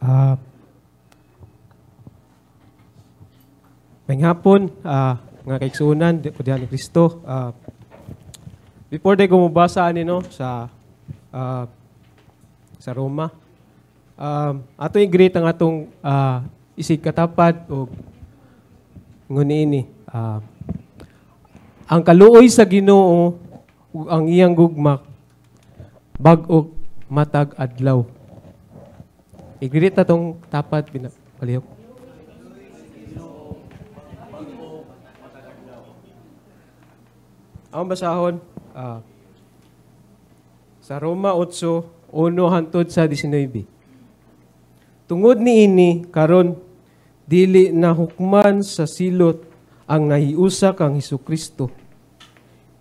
Ah, may hapon, nga kaigsuunan, ko diyan ni Kristo. Before tayo gumabasa no sa Roma, ato yung greet ang atong isig katapad o nguniini. Ang kaluoy sa Ginoo ug ang iyang gugma bag-og matag adlaw. I-greet atong tapad pinapalihok. Ang basahon sa Roma 8:1 hangtod sa 19. Tungod niini karon dili na hukman sa silot ang nahiusa kang Hesukristo.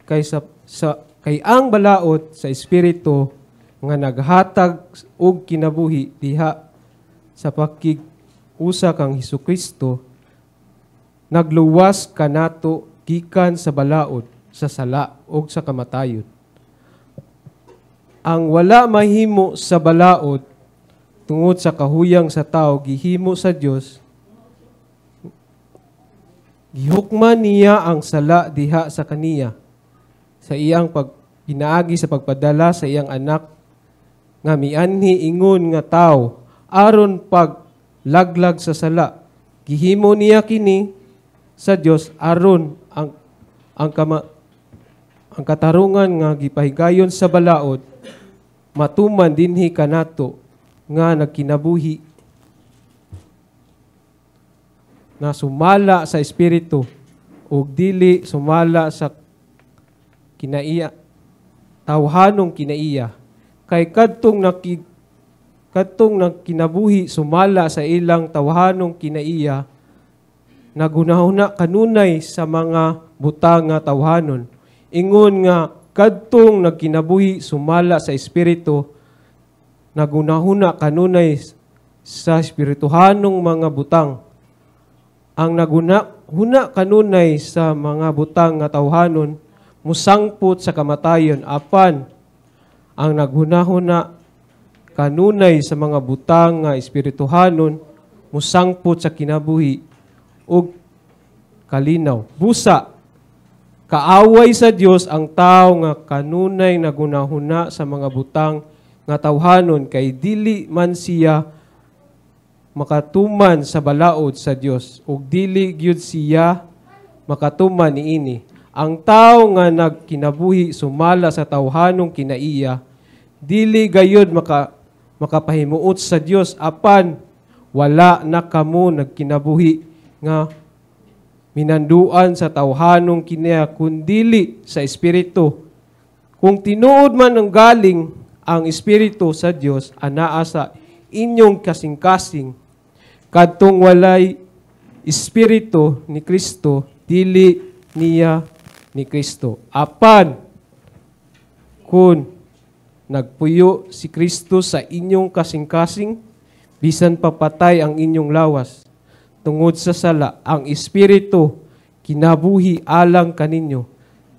Kay ang balaod sa espiritu nga naghatag og kinabuhi diha sa pakig-usa kang Hesukristo nagluwas kanato gikan sa balaod sa sala o sa kamatayon. Ang wala mahimo sa balaod tungod sa kahuyang sa tao gihimo sa Dios. Gihukman niya ang sala diha sa kaniya sa iyang pinaagi sa pagpadala sa iyang anak nga mianhi ingon nga tao aron paglaglag sa sala. Gihimo niya kini sa Dios aron ang katarungan nga gipahigayon sa balaod matuman dinhi kanato nga nagkinabuhi na sumala sa espiritu ug dili sumala sa kinaiya tawhanong kinaiya kay kadtong nagkinabuhi sumala sa ilang tawhanong kinaiya nagunahuna kanunay sa mga butang nga tawhanon ingon nga kadtong nagkinabuhi sumala sa espiritu nagunahuna kanunay sa espirituhanong mga butang ang nagunahuna kanunay sa mga butang nga tawhanon musangput sa kamatayon apan ang naghunahuna kanunay sa mga butang nga espirituhanon musangput sa kinabuhi ug kalinaw busa kaaway sa Dios ang tao nga kanunay nagunahuna sa mga butang nga tawhanon kay dili man siya makatuman sa balaod sa Dios ug dili gyud siya makatuman niini. Ang tao nga nagkinabuhi sumala sa tawhanong kinaiya dili gayud makapahimuot sa Dios apan wala na kamo nagkinabuhi nga minanduan sa tawhanong kinaiya kundili sa espiritu. Kung tinuod man ang galing ang espiritu sa Dios anaa sa inyong kasing-kasing kadtong walay espiritu ni Kristo dili niya ni Kristo. Apan kun nagpuyo si Kristo sa inyong kasing-kasing bisan papatay ang inyong lawas tungod sa sala ang espiritu kinabuhi alang kaninyo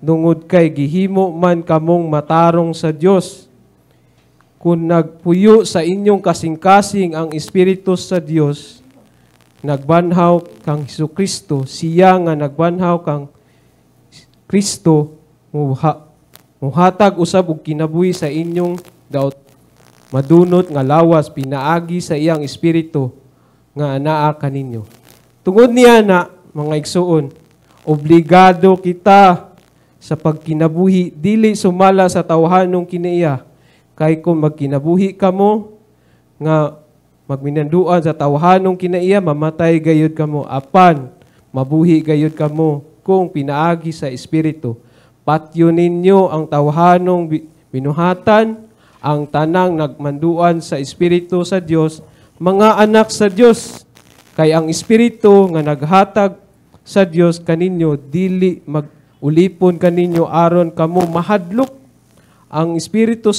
tungod kay gihimo man kamong matarong sa Dios. Kung nagpuyo sa inyong kasing-kasing ang espiritu sa Dios nagbanhaw kang Hesukristo siya nga nagbanhaw kang Kristo muhatag usab og kinabuhi sa inyong daot madunot nga lawas pinaagi sa iyang espiritu nga anaa kaninyo. Tungod niya na mga igsuon, obligado kita sa pagkinabuhi dili sumala sa tawhanong kinaiya kay kung magkinabuhi kamo nga magminanduan sa tawhanong kinaiya mamatay gayud kamo apan mabuhi gayud kamo kung pinaagi sa espiritu. Patyo ninyo ang tawhanong binuhatan, ang tanang nagmanduan sa espiritu sa Dios, mga anak sa Dios. Kay ang espiritu nga naghatag sa Dios kaninyo dili magulipon kaninyo aron kamo mahadlok. Ang espiritu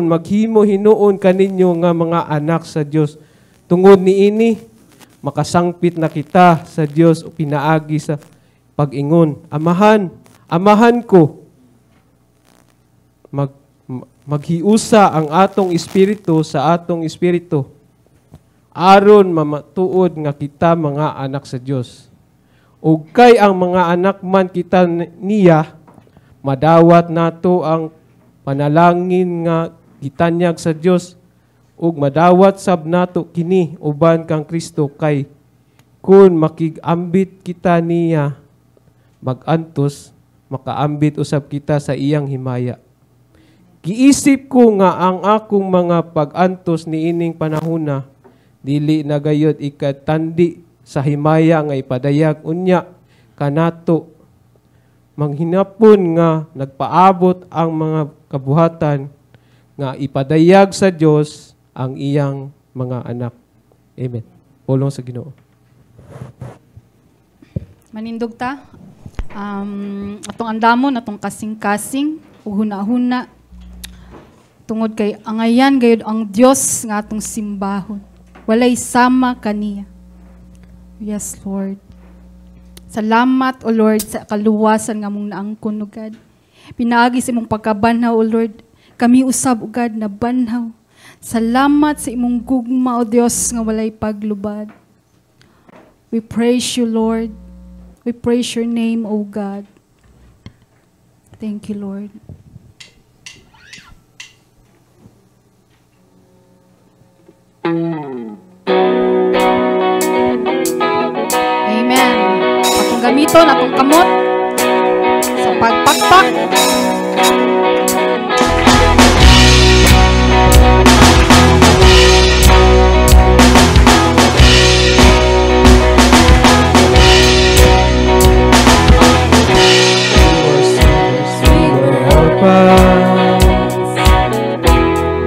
maghimo hinuon kaninyo nga mga anak sa Dios. Tungod niini makasangpit na kita sa Dios o pinaagi sa pag-ingon. Amahan ko, maghiusa ang atong espiritu sa atong espiritu aron mamatuod nga kita mga anak sa Dios. Ug kay ang mga anak man kita niya, madawat nato ang panalangin nga gitanyag sa Dios, ug madawat sab nato kini uban kang Kristo, kay kun makigambit kita niya magantos, makaambit usab kita sa iyang himaya. Giisip ko nga ang akong mga pag-antos niining panahona dili na gayud ikatandi sa himaya nga ipadayag unya kanato, manghinapon nga nagpaabot ang mga kabuhatan nga ipadayag sa Dios ang iyang mga anak. Amen. Pulong sa Ginoo. Manindog ta. Atong andamon, atong kasing-kasing, ug huna-huna. Tungod kay angayan gayud ang Dios nga atong simbahon. Walay sama kaniya. Yes, Lord. Salamat, O Lord, sa kaluwasan nga mong naangkon, O God. Pinaagi sa imong pagkabanhaw, O Lord. Kami usab, O God, na banhaw. Salamat sa imong gugma, O Dios, nga walay paglubad. We praise you, Lord. We praise your name, O God. Thank you, Lord. Amen. Atong gamiton, atong kamot sa pagpakpak.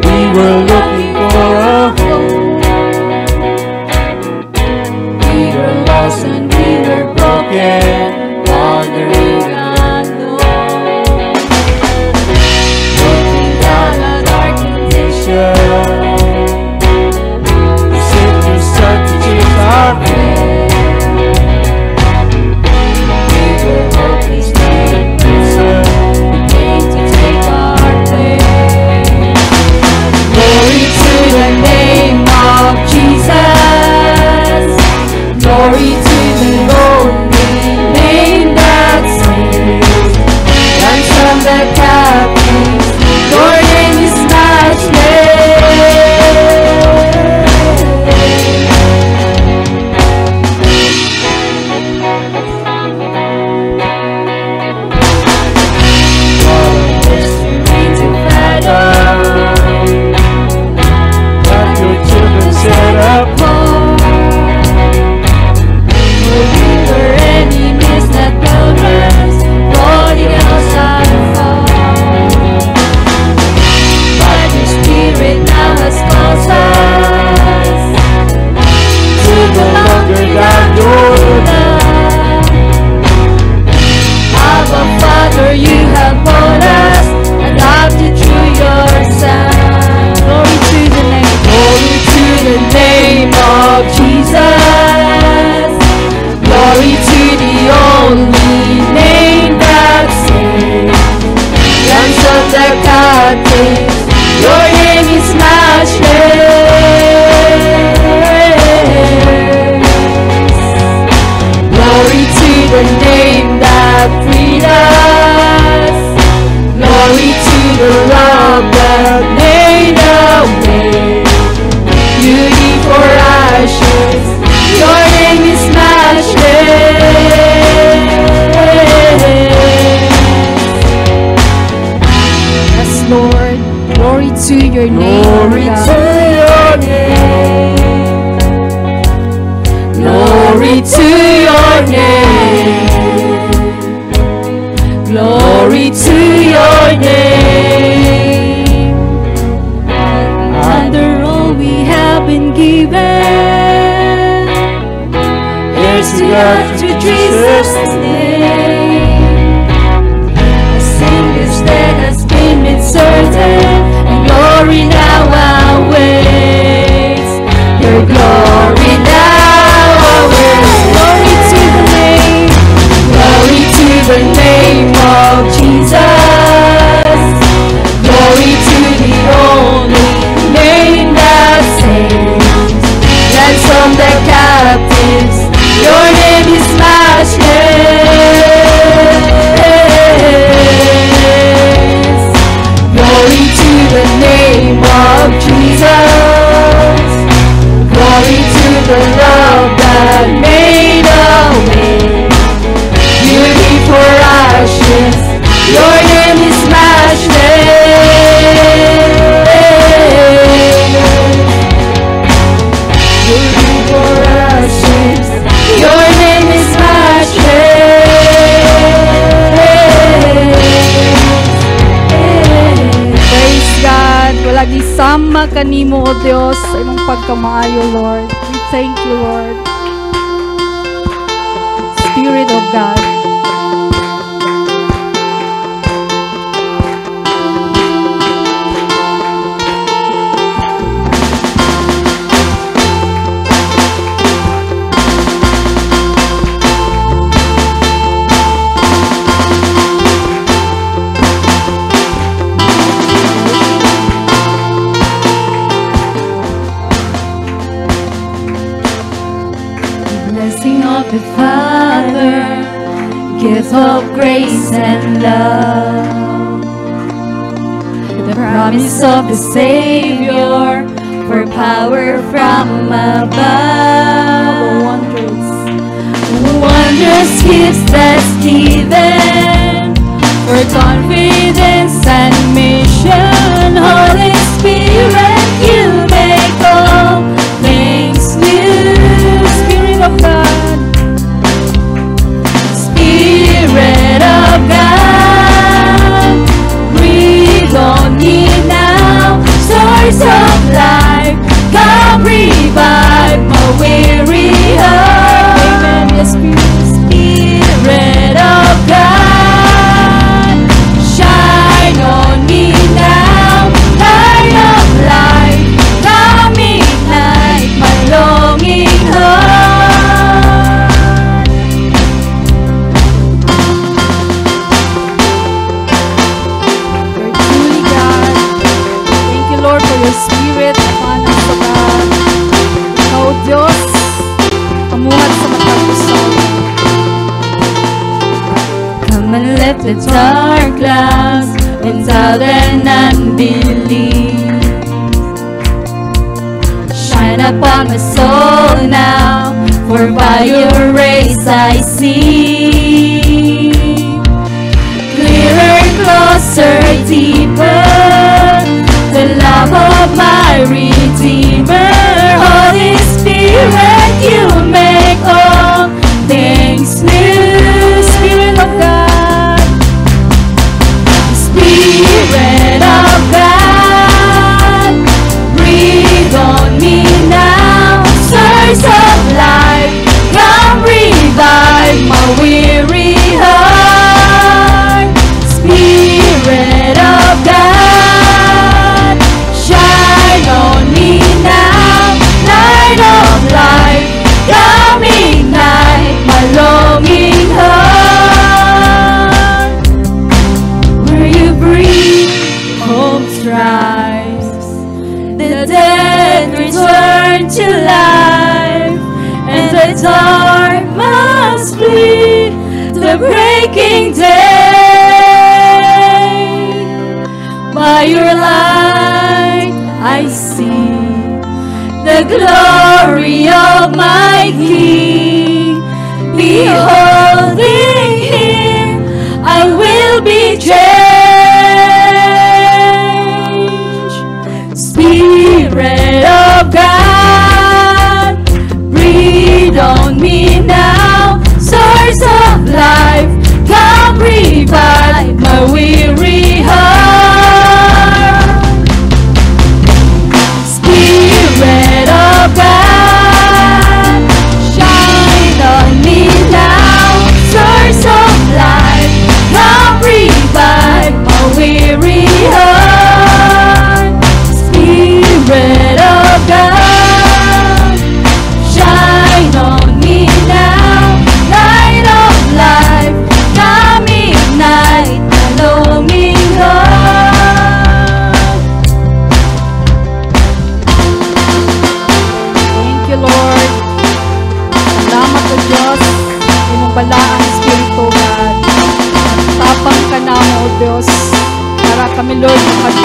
We were looking for a home. We were lost and we were broken, wandering unknown. Looking down a dark condition, you sent your son to change our fate. We were hopeless, we were prison. The name of Jesus, glory to the lonely name that saves, ransom the captives, your name is Glory to the name of Jesus. Glory to the love that made a way. Beauty for ashes, your name is matchless. Beauty for ashes, your name is matchless. Praise God. Walagi sama kanimo, O Dios, sa imong pagkamaayo, Lord. We thank you, Lord. Spirit of God. Blessing of the Father, gift of grace and love, the promise of the Savior for power from above. Wondrous gifts that's given for confidence and mission. Holy Spirit, you make all things new. Spirit of God, Spirit of God, breathe on me now. Source of life, come revive my weary heart. Amen. Yes, Spirit of God, shine on me now. Light of life, come ignite my longing heart. You're truly God. Thank you, Lord, for your Spirit upon us, O God. Ikaw, Diyos, pamuhat sa matag-usaw. Come and let the dark clouds and doubt and unbelief shine upon my soul now, for by your rays I see clearer, closer, deeper, the love of my Redeemer. Holy Spirit, you make all things new. Spirit of God, Spirit of God, breathe on me now. Source of life, come revive my weary heart. Spirit of God, shine on me now. Light of life, come ignite my longing heart. Where you breathe, hope thrives. The dead return to life, and the dark must flee. The breaking day. By your light, I see the glory of my King. Beholding Him, I will be changed. Spirit of God, breathe on me now. Source of life, come revive my weary heart. Spirit of God, shine on me now. Source of life, come revive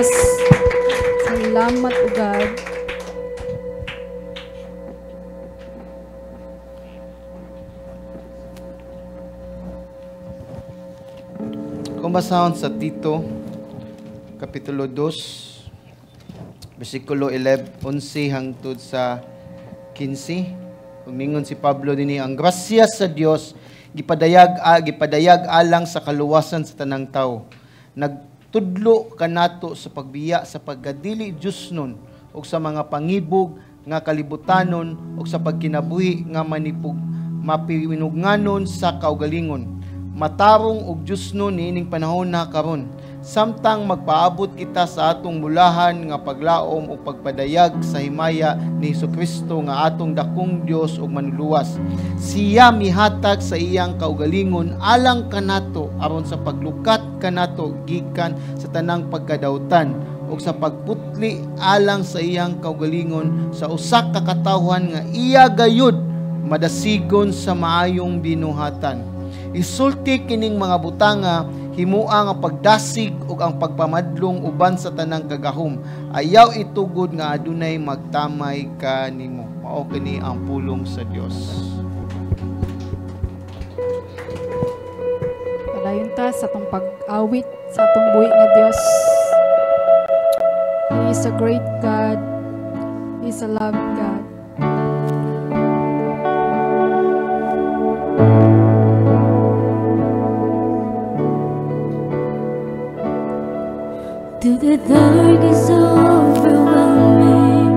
Diyos. Salamat o God. Kung basahon sa Tito, Kapitulo 2, versikulo 11 hangtod sa 15, umingon si Pablo dinhi, ang grasya sa Dios gipadayag alang sa kaluwasan sa tanang tao. Nagtudlo kanato sa pagbiya sa pagkadili Dios nun ug sa mga pangibog nga kalibutanon ug sa pagkinabuhi nga mapiwinugnanon sa kaugalingon. Matarong og Dios nun niining panahon na karon. Samtang magpaabot kita sa atong mulahan nga paglaom o pagpadayag sa himaya ni Hesukristo nga atong dakong Dios ug manluluwas. Siya mihatag sa iyang kaugalingon alang kanato aron sa paglukat kanato gikan sa tanang pagkadautan ug sa pagputli alang sa iyang kaugalingon sa usa ka katawhan nga iya gayud madasigon sa maayong binuhatan. Isulti kining mga butanga himua nga pagdasig ug ang pagpamadlong uban sa tanang kagahom. Ayaw itugod nga adunay magtamay kanimo. Mao kini ang pulong sa Dios. Padayon ta sa atong pag-awit sa atong buhi nga Dios. He is a great God. He is a loving God. To the dark is overwhelming,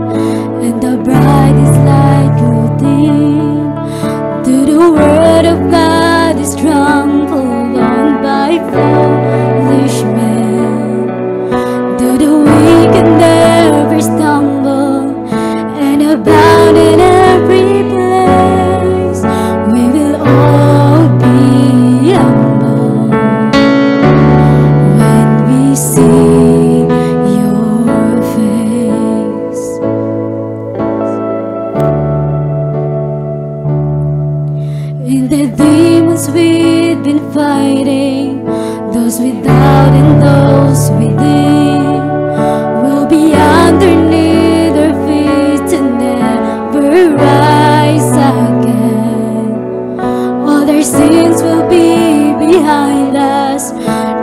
and the bright is light within. To the word of God is trampled on by foolish men. To the wicked never stumble, and abound in every place. We will all be humble when we see we've been fighting, those without and those within, will be underneath our feet and never rise again. All their sins will be behind us,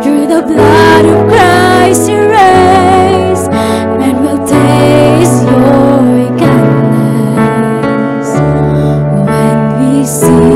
through the blood of Christ erased, and we'll taste your kindness when we see.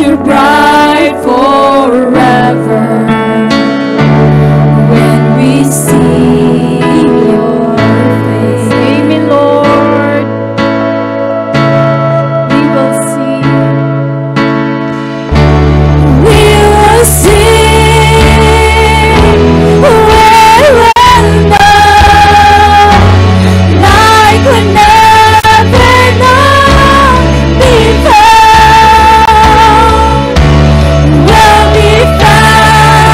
Your bride forever when we see your face. Amen, Lord. We will see. We will sing. We will know like we never known before. We'll be found.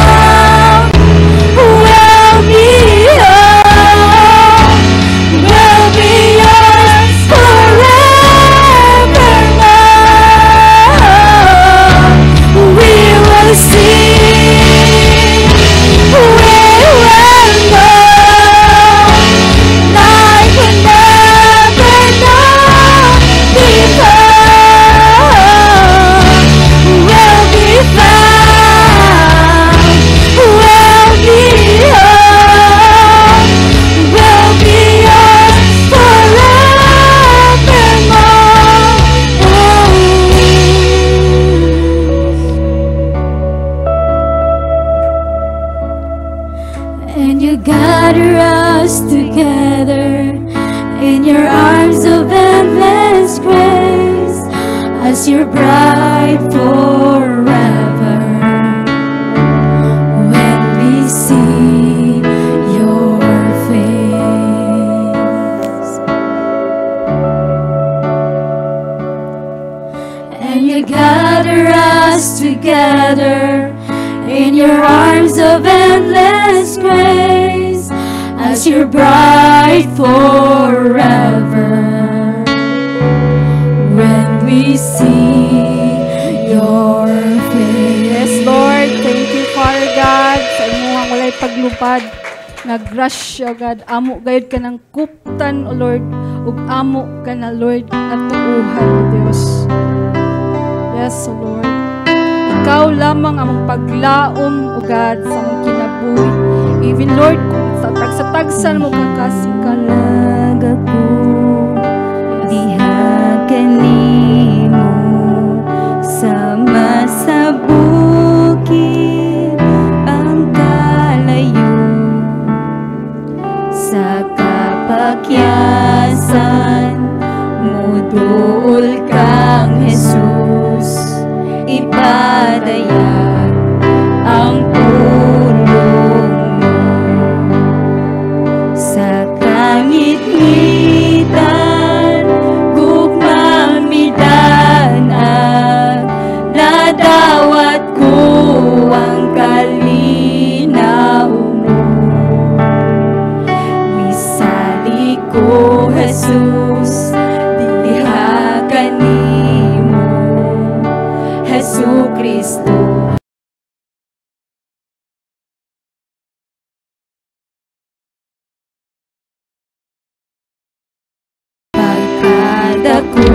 together in your arms of endless grace as your bride forever. When we see your face. Yes, Lord. Thank you, Father God, sa imuhang walay paglupad. Nag-rush, O God. Amo gayud ka ng kuptan, O Lord. Ug amo ka na, Lord, natuuhan, O Dios. Yes, O Lord. Ikaw lamang among paglaom, O God, sa among kinabuhi. Even, Lord, kung sa tagsa-tagsan mo kakasing ka, Lord. Ako diha kanimo sama sa bukid ang kalayo sa kapakyasan mo duol kang Jesus ipadayag ang pulong mo sa kangit-ngitan gugmang midanag nadawat ko ang kalinaw mo misali ko Jesus diha kanimo Jesu Kristo. Pagkadako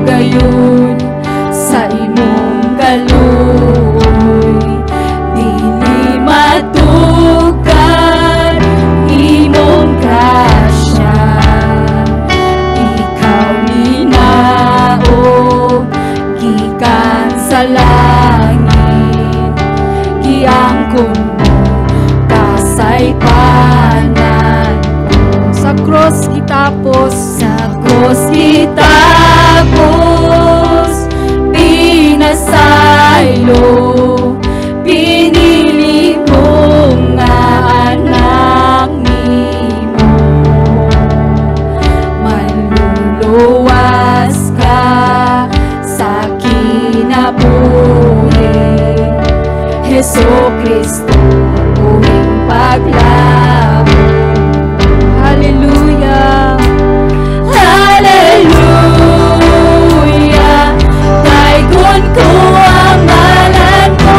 gayon sa imong kaluoy, dili matukan imong grasya. Ikaw minaog gikan sa langit, giangkon mo kasaypanan ko. Sa cross kitapos, Sa krus kitapos, pinasaylo, pinili ko nga anak nimo. Manluluwas ka sa kinabuhi, Jesu Kristo, uwing paglabo. hallelujah. Hallelujah, daigon ko ang ngalan mo.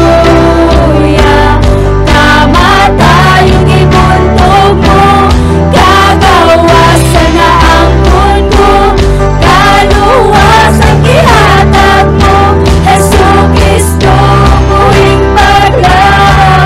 Hallelujah, kamatayong ibuntog mo, kagawasan na ang mundo, kaluwas ang gihatag mo, Jesu Kristo, muling paglaban.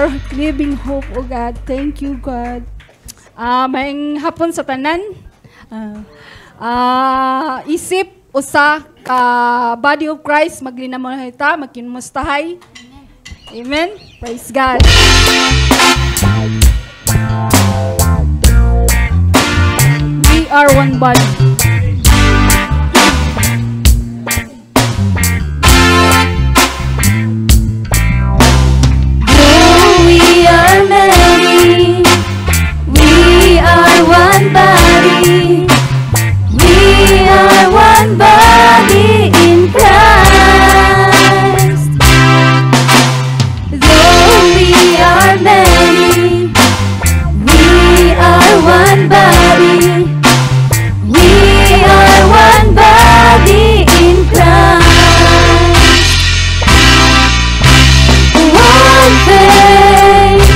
our living hope, O God. Thank you, God. Maayong hapon sa tanan. Isip usa ka body of Christ maglinamon ta, magkinumustahay. Amen. Praise God. We are one body. We are many, we are one body, we are one body in Christ. Though we are many, we are one body, we are one body in Christ. One faith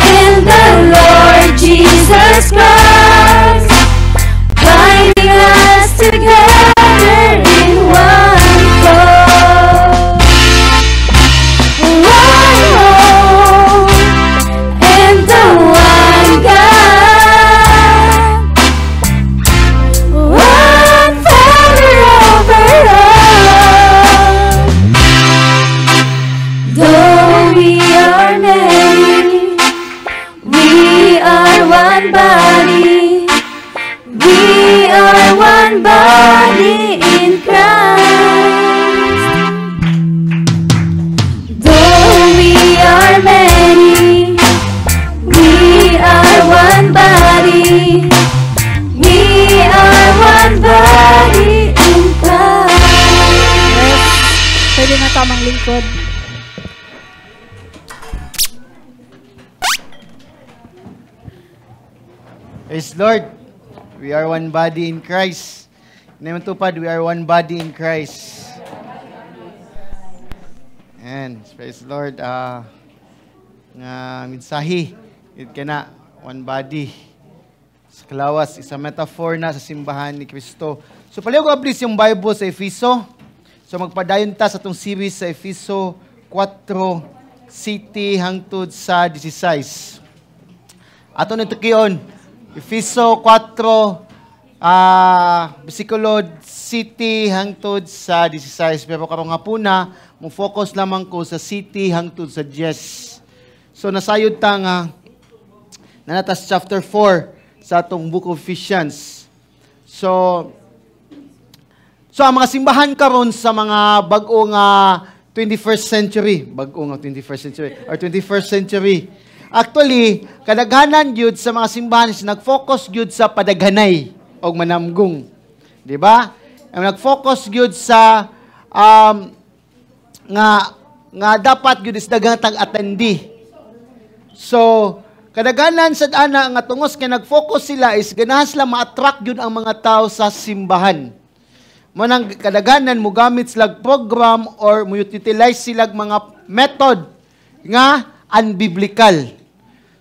in the Lord Jesus Christ, binding us together in one cause. One hope in the one God, one Father over all. Though we are many, we are one body, we are one body in Christ. Though we are many, we are one body, we are one body in Christ. Pwede na tamang lingkod. Praise Lord. We are one body in Christ. Naman tupad, we are one body in Christ. And praise Lord. Nga mensahe, it kana one body. Sa kalawas, isa metaphor na sa simbahan ni Kristo. So paliw ko please yung Bible sa Efeso. So magpadayon ta sa tong series sa Efeso 4 city hangtod sa 16. Ato nito kiyon Efeso 4, versikulo city hangtod sa 16. Pero karong hapuna, mo focus lamang ko sa city hangtod sa 10. So nasayod ta nga, nanatas chapter 4 sa atong book of Ephesians. So ang mga simbahan karon sa mga bag-o nga 21st century, bag-o nga 21st century, or 21st century, actually, kadaghanan gyud sa mga simbahan is nag-focus gyud sa padaghanay o manamgong. Di ba? Nag-focus gyud sa nga dapat gyud is daghang tag-attendee. So, kadaghanan sad ana nga tungos kay nag-focus sila is ganahan sila ma-attract gyud ang mga tao sa simbahan. Manang kadaghanan mo gamit sila program or mo utilize sila mga method nga unbiblical.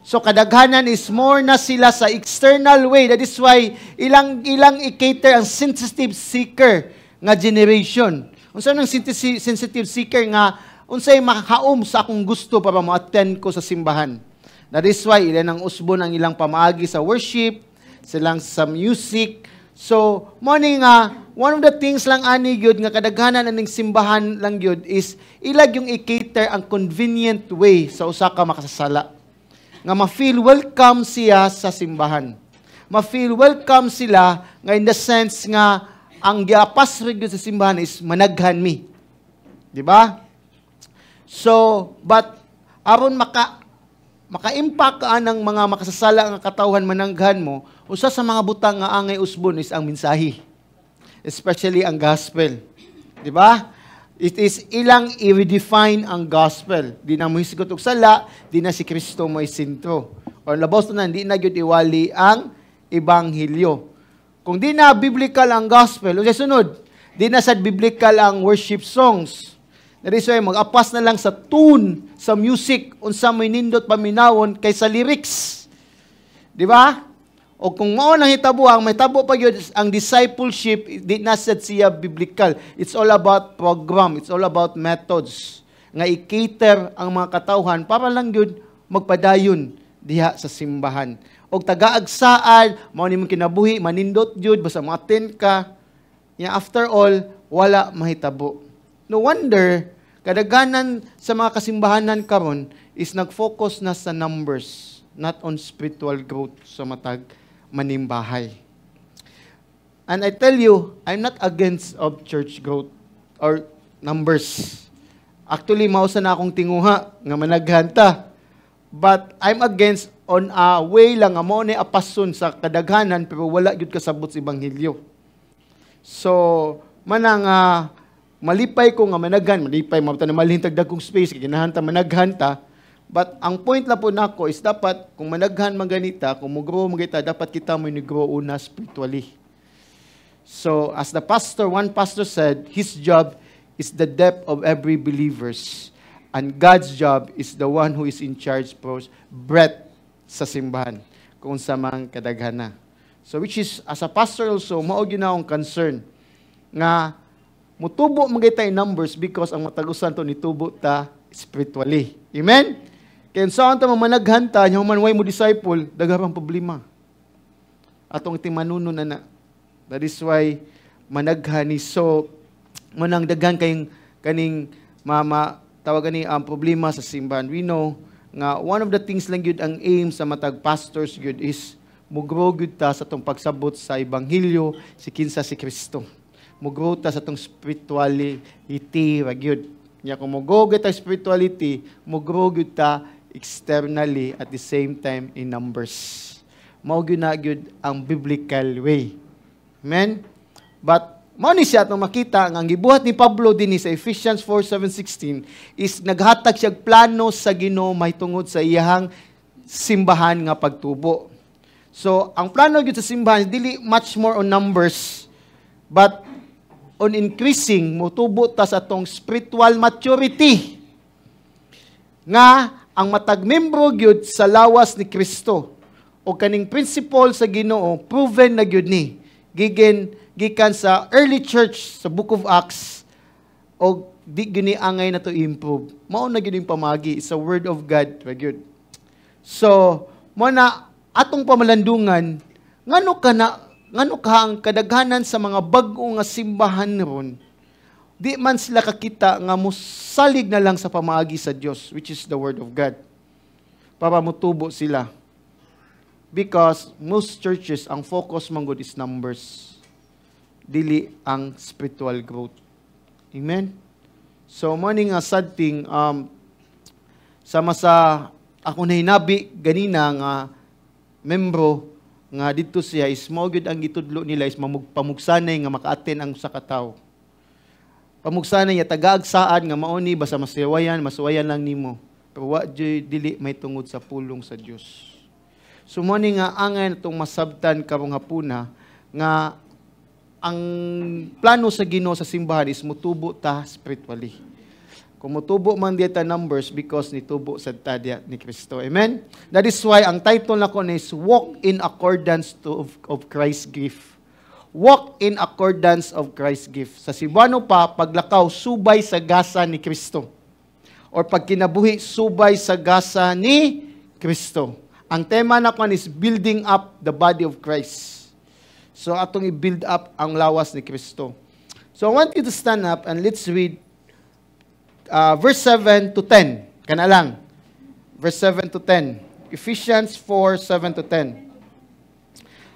So kadaghanan is more na sila sa external way. That is why ilang i-cater ang sensitive seeker nga generation. Unsa nang sensitive seeker nga unsay makahaom sa akong gusto para mo-attend ko sa simbahan. That is why ilan ang usbon ang ilang pamaagi sa worship, silang sa music. So morning nga one of the things lang ani gyud nga kadaghanan aning simbahan lang gyud is ilag yung i-cater ang convenient way sa usa ka makasasala. Nga ma-feel welcome siya sa simbahan. Ma-feel welcome sila nga in the sense nga ang giapas rig sa simbahan is managhan mi. Di ba? So, but aron maka-impact ka ng mga makasasala nga katawhan mananghan mo, usa sa mga butang nga angay usbon is ang mensahe. Especially ang gospel. Di ba? It is ilang i-redefine ang gospel. Di na mo hisigot og sala, di na si Kristo mo isentro. O labaw na, di na gyud iwali ang ebanghelyo. Kung di na biblical ang gospel, o sunod, di na sad biblical ang worship songs. That is why mag-apas na lang sa tune, sa music, unsa may nindot paminawon kaysa lyrics. Di ba? O kung mao nang hitabo ang may tabo pa gyud ang discipleship, di na sad siya biblical. It's all about program, it's all about methods. nga i-cater ang mga katawhan para lang yun magpadayon diha sa simbahan. Og tagaagsaan, mao ni mong kinabuhi, manindot jud basta mo-attend ka. After all, wala mahitabo. No wonder, kadaghanan sa mga kasimbahanan karon is nag-focus na sa numbers, not on spiritual growth sa matag manimbahay. And I tell you, I'm not against of church growth or numbers. Actually, mausa na akong tinguha nga managhanta. But I'm against on a way lang nga mo ni apason sa kadaghanan pero wala gyud kasabot sa ebanghelyo. So, manang malipay ko nga managhan, malipay mabta na malhintag dagkong space kay kinahanta managhanta. But ang point la po nako is dapat kung managhan maganita, kung mo-grow magita, dapat kita mo ni-grow una spiritually. So, as the pastor, one pastor said, his job is the depth of every believers. And God's job is the one who is in charge for breadth sa simbahan, kung sa mang kadaghana. So, which is, as a pastor also, mao gyud na akong concern nga mutubo magayta in numbers because ang matagusan to nitubo ta spiritually. Amen? Kaya saan ta managhanta, yung man way mo disciple, daghang problema. Atong timanuno na. That is why managhani. So, manang daghan kayong kaning tawagan ni ang problema sa simbahan. We know nga one of the things lang yun ang aim sa matag pastors yun is mugrow gyud ta sa tong pagsabot sa ebanghelyo si kinsa si Kristo. Mugrow ta sa tong spirituality ra gyud. Nya kung mugrow gyud ta spirituality, mugrow gyud ta externally at the same time in numbers. Mao gyud na gyud ang biblical way. Amen. But mao ni siya atong makita nga ang gibuhat ni Pablo dinhi sa Ephesians 4:7-16 is naghatag siya plano sa Ginoo mahitungod sa iyahang simbahan nga pagtubo. So, ang plano gyud sa simbahan dili much more on numbers but on increasing motubo ta sa atong spiritual maturity. Nga ang matag membro gyud sa lawas ni Kristo o kaning principle sa Ginoo proven na gyud ni gikan sa early church sa Book of Acts o di gini angay na to improve. Mao na gyud pamagi sa word of God ra gyud. So, mo na atong pamalandungan ngano ka ang kadaghanan sa mga bag-o nga simbahan ron di man sila kakita nga mosalig na lang sa pamaagi sa Dios which is the word of God para motubo sila because most churches ang focus man gud is numbers dili ang spiritual growth. Amen. So morning nga sad thing sama sa ako na hinabi ganina nga membro nga dito siya is mao gyud ang gitudlo nila is pamugsanay nga maka-attend ang usa ka tawo. Pamugsanay ya tagaagsaad nga mao ni basta masuwayan lang nimo. Pero wa dili may tungod sa pulong sa Dios. So mo ni nga angay natong masabtan karong hapuna nga ang plano sa Ginoo sa simbahan is mutubo ta spiritually. Kung mutubo man diya ta numbers because nitubo sa tadya ni Kristo. Amen? That is why ang title na ko is Walk in Accordance of Christ's Gift. Walk in accordance of Christ's gift. Sa Cebuano pa, paglakaw, subay sa gasa ni Kristo. Or pag kinabuhi, subay sa gasa ni Kristo. Ang tema na ko is building up the body of Christ. So atong i-build up ang lawas ni Kristo. So I want you to stand up and let's read verse 7 to 10. Kana lang. Verse 7 to 10. Ephesians 4, 7 to 10.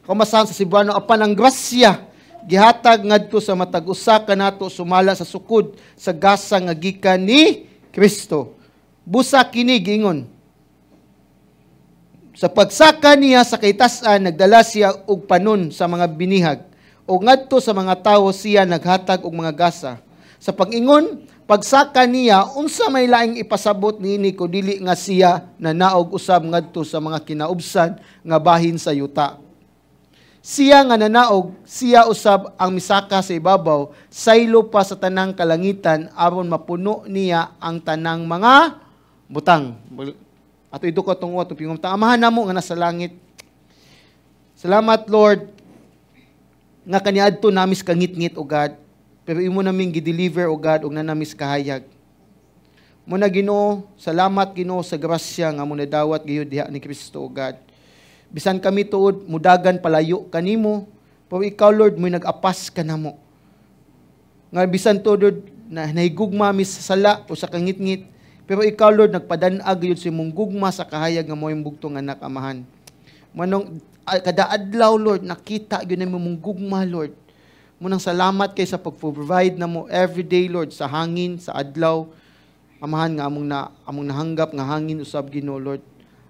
Kumasahan sa Cebuano, apan ang grasya, gihatag ngadto sa matag usa kanato sumala sa sukod sa gasa nga gikan ni Kristo. Busa kini giingon. Sa pagsaka niya sa kaitas-an, nagdala siya og panon sa mga binihag. O ngadto sa mga tawo siya naghatag og mga gasa. Sa pag-ingon, pagsaka niya, unsa may laing ipasabot niini ko dili nga siya na naog usab ngadto sa mga kinaubsan nga bahin sa yuta. Siya nga nanaog, siya usab ang misaka sa ibabaw, saylo pa sa tanang kalangitan aron mapuno niya ang tanang mga butang. Ato ito ko itong uwat, pingumtang. Amahan na mo nga nasa langit. Salamat, Lord, nga kaniadto namis kangit-ngit, O God. Pero imo naming gideliver, O God, og nanamis kahayag. Muna Ginoo, salamat Ginoo sa grasya nga muna dawat gayud diha ni Kristo, God. Bisan kami tuod mudagan palayo kanimo, pero ikaw Lord mo nag-apas kanamo. Nga bisan tuod na nahigugma mi sa sala o sa kangit-ngit, pero ikaw Lord nagpadan-ag gayud sa imong gugma sa kahayag nga mo'y bugtong anak amahan. Manong kada adlaw Lord nakita gyud nimo mong gugma Lord. Munang salamat kay sa pag-provide namo everyday Lord sa hangin, sa adlaw. Amahan nga among nahanggap nga hangin usab Ginoo Lord.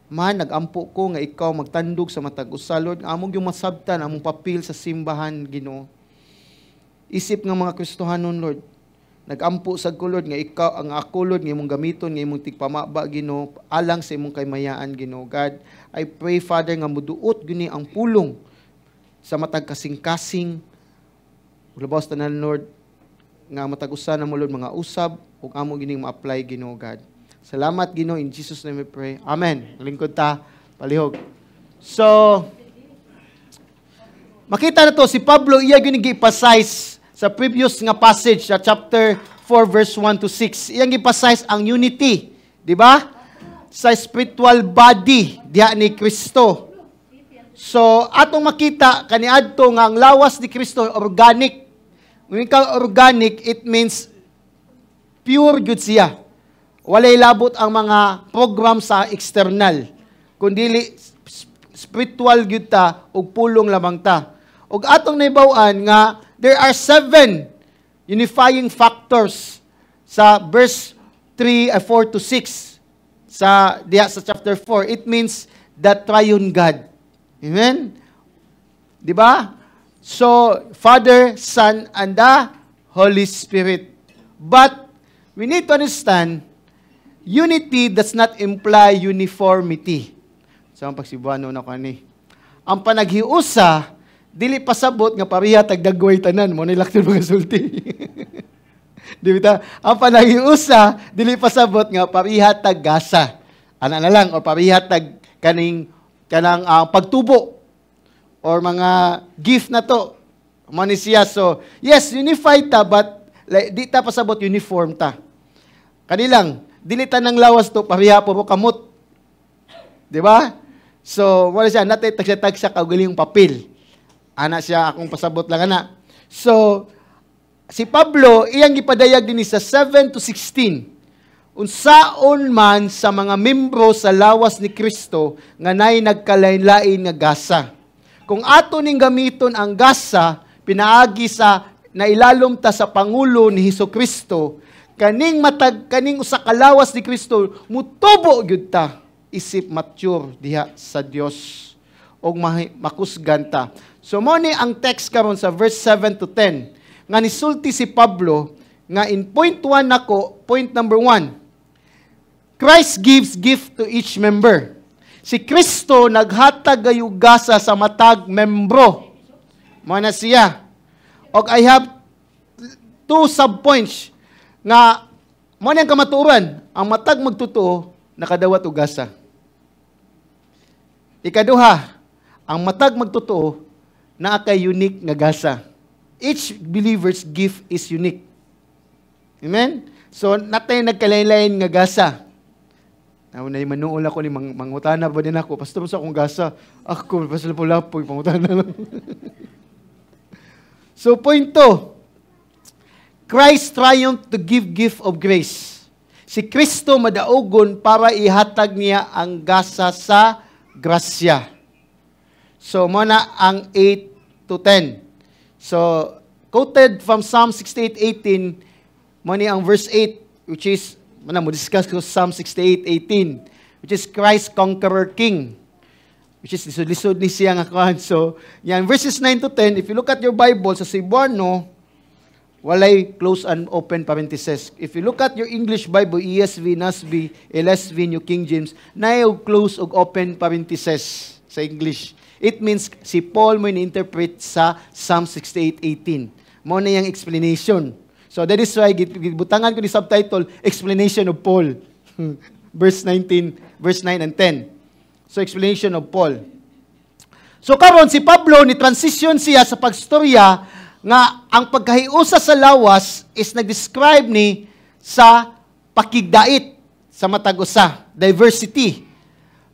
Amahan nagampo ko nga ikaw magtandog sa matag usa Lord, among yung masabtan among papel sa simbahan Ginoo. Isip nga mga Kristohanon Lord, nagampo sad ko Lord nga ikaw ang ako Lord nga imong gamiton nga imong tigpamaba Ginoo alang sa imong kaymayaan Ginoo. God, I pray Father nga muduot gini ang pulong sa matag kasing-kasing ulabas tanan Lord nga matag-usa na mo Lord mga usab ug amo gining ma-apply Ginoo God. Salamat Ginoo, in Jesus name we pray. Amen. Lingkod ta palihog. So makita na to si Pablo iya gyud gi-emphasize sa previous nga passage sa chapter 4 verse 1 to 6. Iyang gi-emphasize ang unity, di ba? Sa spiritual body diha ni Kristo. So atong makita kaniadto nga ang lawas ni Kristo organic. When ikaw organic, it means pure good siya. Walay labot ang mga program sa external. Kundi spiritual good ta, ug pulong lamang ta. Ug atong naibaw-an nga, there are 7 unifying factors sa verse 4 to 6 sa chapter 4. It means the triune God. Amen? Di ba? So, Father, Son, and the Holy Spirit. But, we need to understand, unity does not imply uniformity. So, ang pagsibuano na ko ani. Ang panaghiusa, dili pasabot nga pareha tagdagway tanan mo nilakton mga sulti. Di ba? Ang panaghiusa, dili pasabot nga pareha taggasa. Ana na lang o pareha tag kanang pagtubo or mga gift na to. Mani siya. So, yes, unified ta, but di ta pasabot uniform ta. Kanilang, dili ta ng lawas to, pareha po kamot. Di ba? So, wala siya, natay tag siya kaugaling papel. Ana siya, akong pasabot lang ana. So, si Pablo, iyang ipadayag din sa 7 to 16. Unsaon man sa mga membro sa lawas ni Kristo nga nay nagkalain-lain nga gasa. Kung ato ning gamiton ang gasa, pinaagi sa nailalom ta sa Pangulo ni Hesukristo, kaning usa ka lawas ni Kristo, mutubo gyud ta, isip mature diha sa Dios og makusgan ta. So mo ni ang text karon sa verse 7 to 10 nga nisulti si Pablo nga in point 1 nako, point number 1. Christ gives gift to each member. Si Kristo naghatag gayud gasa sa matag membro. Mao na siya. Og I have 2 subpoints nga mo niyang kamaturan, ang matag magtotoo nakadawat og gasa. Ikaduha, ang matag magtotoo naa kay unique nga gasa. Each believer's gift is unique. Amen? So natay nagkalain-lain nga gasa. Na manuol ako ni mangutana ba din ako, pastor sa akong gasa. Ako, pastor po lapoy, pangutana lang. So, point 2. Christ triumphed to give gift of grace. Si Kristo madaogon para ihatag niya ang gasa sa grasya. So, muna ang 8 to 10. So, quoted from Psalm 68:18, muna ang verse 8, which is mo discuss ko Psalm 68:18, which is Christ conqueror king, which is lisod ni siya nga kuan. So yan verses 9 to 10, if you look at your Bible sa Cebuano, walay close and open parenthesis. If you look at your English Bible, ESV, NASB, LSV, New King James, naay close ug open parenthesis sa English. It means si Paul mo ni-interpret sa Psalm 68:18. Mo na yung explanation. So that is why gibutangan ko ni subtitle, Explanation of Paul. Verse 19, verse 9 and 10. So explanation of Paul. So karon si Pablo ni transition siya sa pagstorya nga ang pagkahiusa sa lawas is nag-describe ni sa pakigdait sa matag usa, diversity.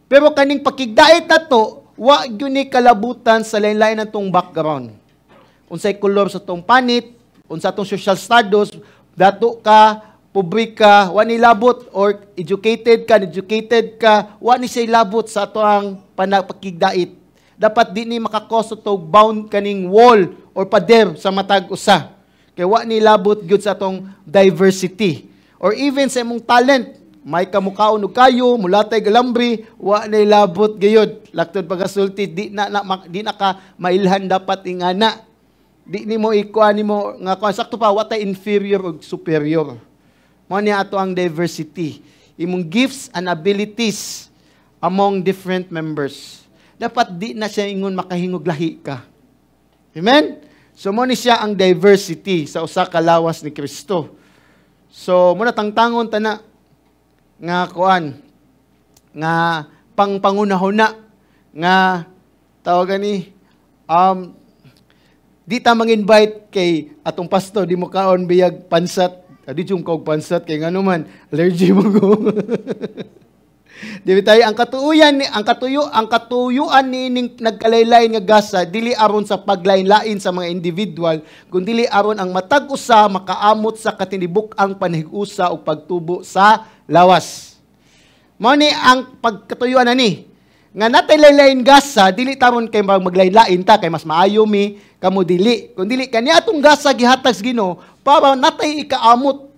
Pero kaning pakigdait na to, wa gyud ni kalabutan sa lain-lain natong background. Unsay kolor sa tong panit, unsa tong social status, dato ka, pobre ka, wa ni labot, or educated ka, wa ni say labot sa ato ang panapakigdait. Dapat di ni makakoso to bound kaning wall or pader sa matag usa. Kay wa ni labot gyud sa atong diversity. Or even sa imong talent, may kamukhaon og kayo, mulatay galambre, wa ni labot gayud. Laktod pagasulti, di na ka mailhan dapat ingana. Di ni mo ikuan nimo nga kuan sakto pa wa tay inferior ug superior. Mao ni ato ang diversity. Imong gifts and abilities among different members. Dapat di na siya ingon makahingog lahi ka. Amen? So, mo ni siya ang diversity sa usa ka lawas ni Kristo. So, muna tangtangon tana nga kuan nga pangpangunahuna nga tawagan ni di ta mang-invite kay atong pastor di mo kaon biyag pansat. Di yung kog pansat kay ngano man allergy mo ko. Di tayo ang katuyuan ni nagkalaylay nga gasa dili aron sa paglain-lain sa mga individual kundi aron ang matag usa makaamot sa katinibuk ang panhig-usa o pagtubo sa lawas. Mao ni ang pagkatuyuan ani nga natay laylain gasa dili taron kay maglain-lain ta kay mas maayo mi kamo dili kundi kani atong gasa gihatag sa Ginoo para natay ikaamot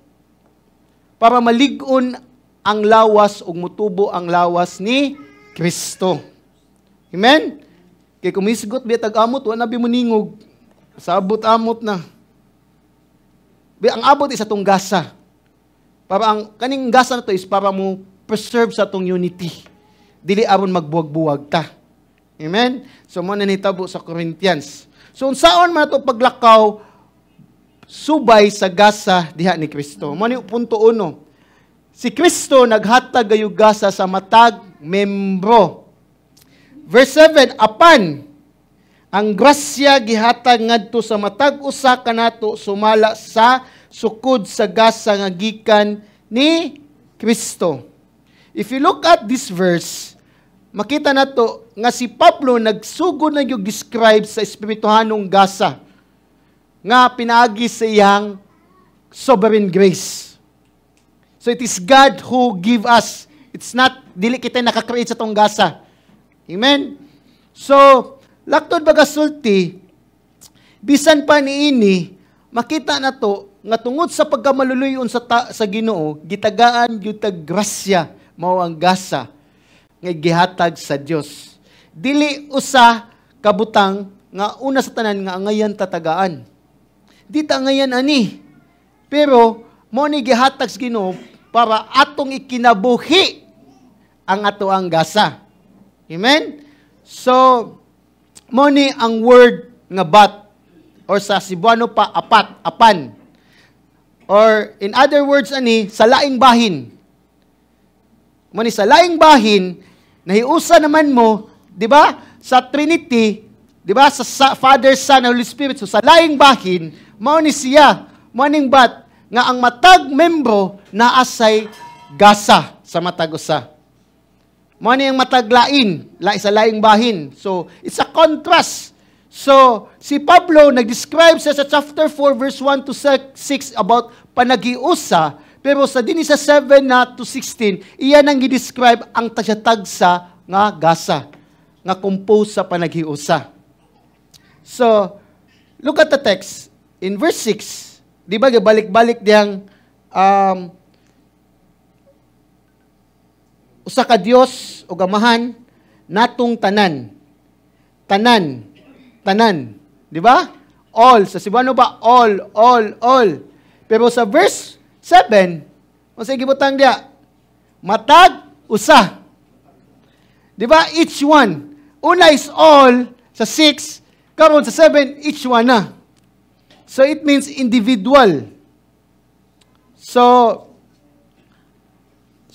para malig-on ang lawas ug mutubo ang lawas ni Kristo. Amen? Kay kumisgot biya tag-amot, wala na bimuningog. Sa abot-amot na. Ang abot is atong gasa. Para ang kaning gasa na to is para mo preserve sa atong unity. Dili aron magbuwag-buwag ta. Amen? So, mo na nitabo sa Corinthians. So, unsaon man ito paglakaw, subay sa gasa diha ni Kristo. Mo ni punto 1. Si Kristo naghatag gayud gasa sa matag membro. Verse 7, apan ang grasya gihatag ngadto sa matag usa kanato sumala sa sukod sa gasa nga gikan ni Kristo. If you look at this verse, makita nato nga si Pablo nagsugod na yung describe sa espirituhanong gasa nga pinaagi sa iyang sovereign grace. So it is God who give us. It's not, dili kita nakakreate sa tong gasa. Amen? So, laktod bagasulti, bisan pa niini, makita na to, nga tungod sa pagkamaluluyon sa Ginoo, gitagaan yung grasya, mao ang gasa, nga gihatag sa Dios. Dili usa kabutang, nga una sa tanan, nga angayan tatagaan. Di ta angayan ani. Pero, mo ni gihatag sa Ginoo, para atong ikinabuhi ang ato ang gasa. Amen? So, mo ni ang word nga bat, or sa Cebuano pa, apan. Or, in other words, sa laing bahin. Mo ni sa laing bahin, nahiusa naman mo, di ba, sa Trinity, di ba, sa Father, Son, and Holy Spirit, so sa laing bahin, mo ni siya, mo ning bat, nga ang matag membro naasay gasa sa matag usa. Mao ni ang matag lain, sa laing bahin. So, it's a contrast. So, si Pablo nag-describe sa chapter 4 verse 1 to 6 about panagiusa, pero sa dinhi sa 7 na to 16, iyan ang gi-describe ang tagsa nga gasa nga compose sa panagiusa. So, look at the text in verse 6. Di ba, balik-balik diyang usa ka Dios o gamahan natong tanan. Tanan. Di ba? All. Sa Cebuano ba? All. Pero sa verse 7, kung sa gibutang diya, matag, usa. Di ba? Each one. Una is all. Sa 6, karon sa 7, each one na. So, it means individual. So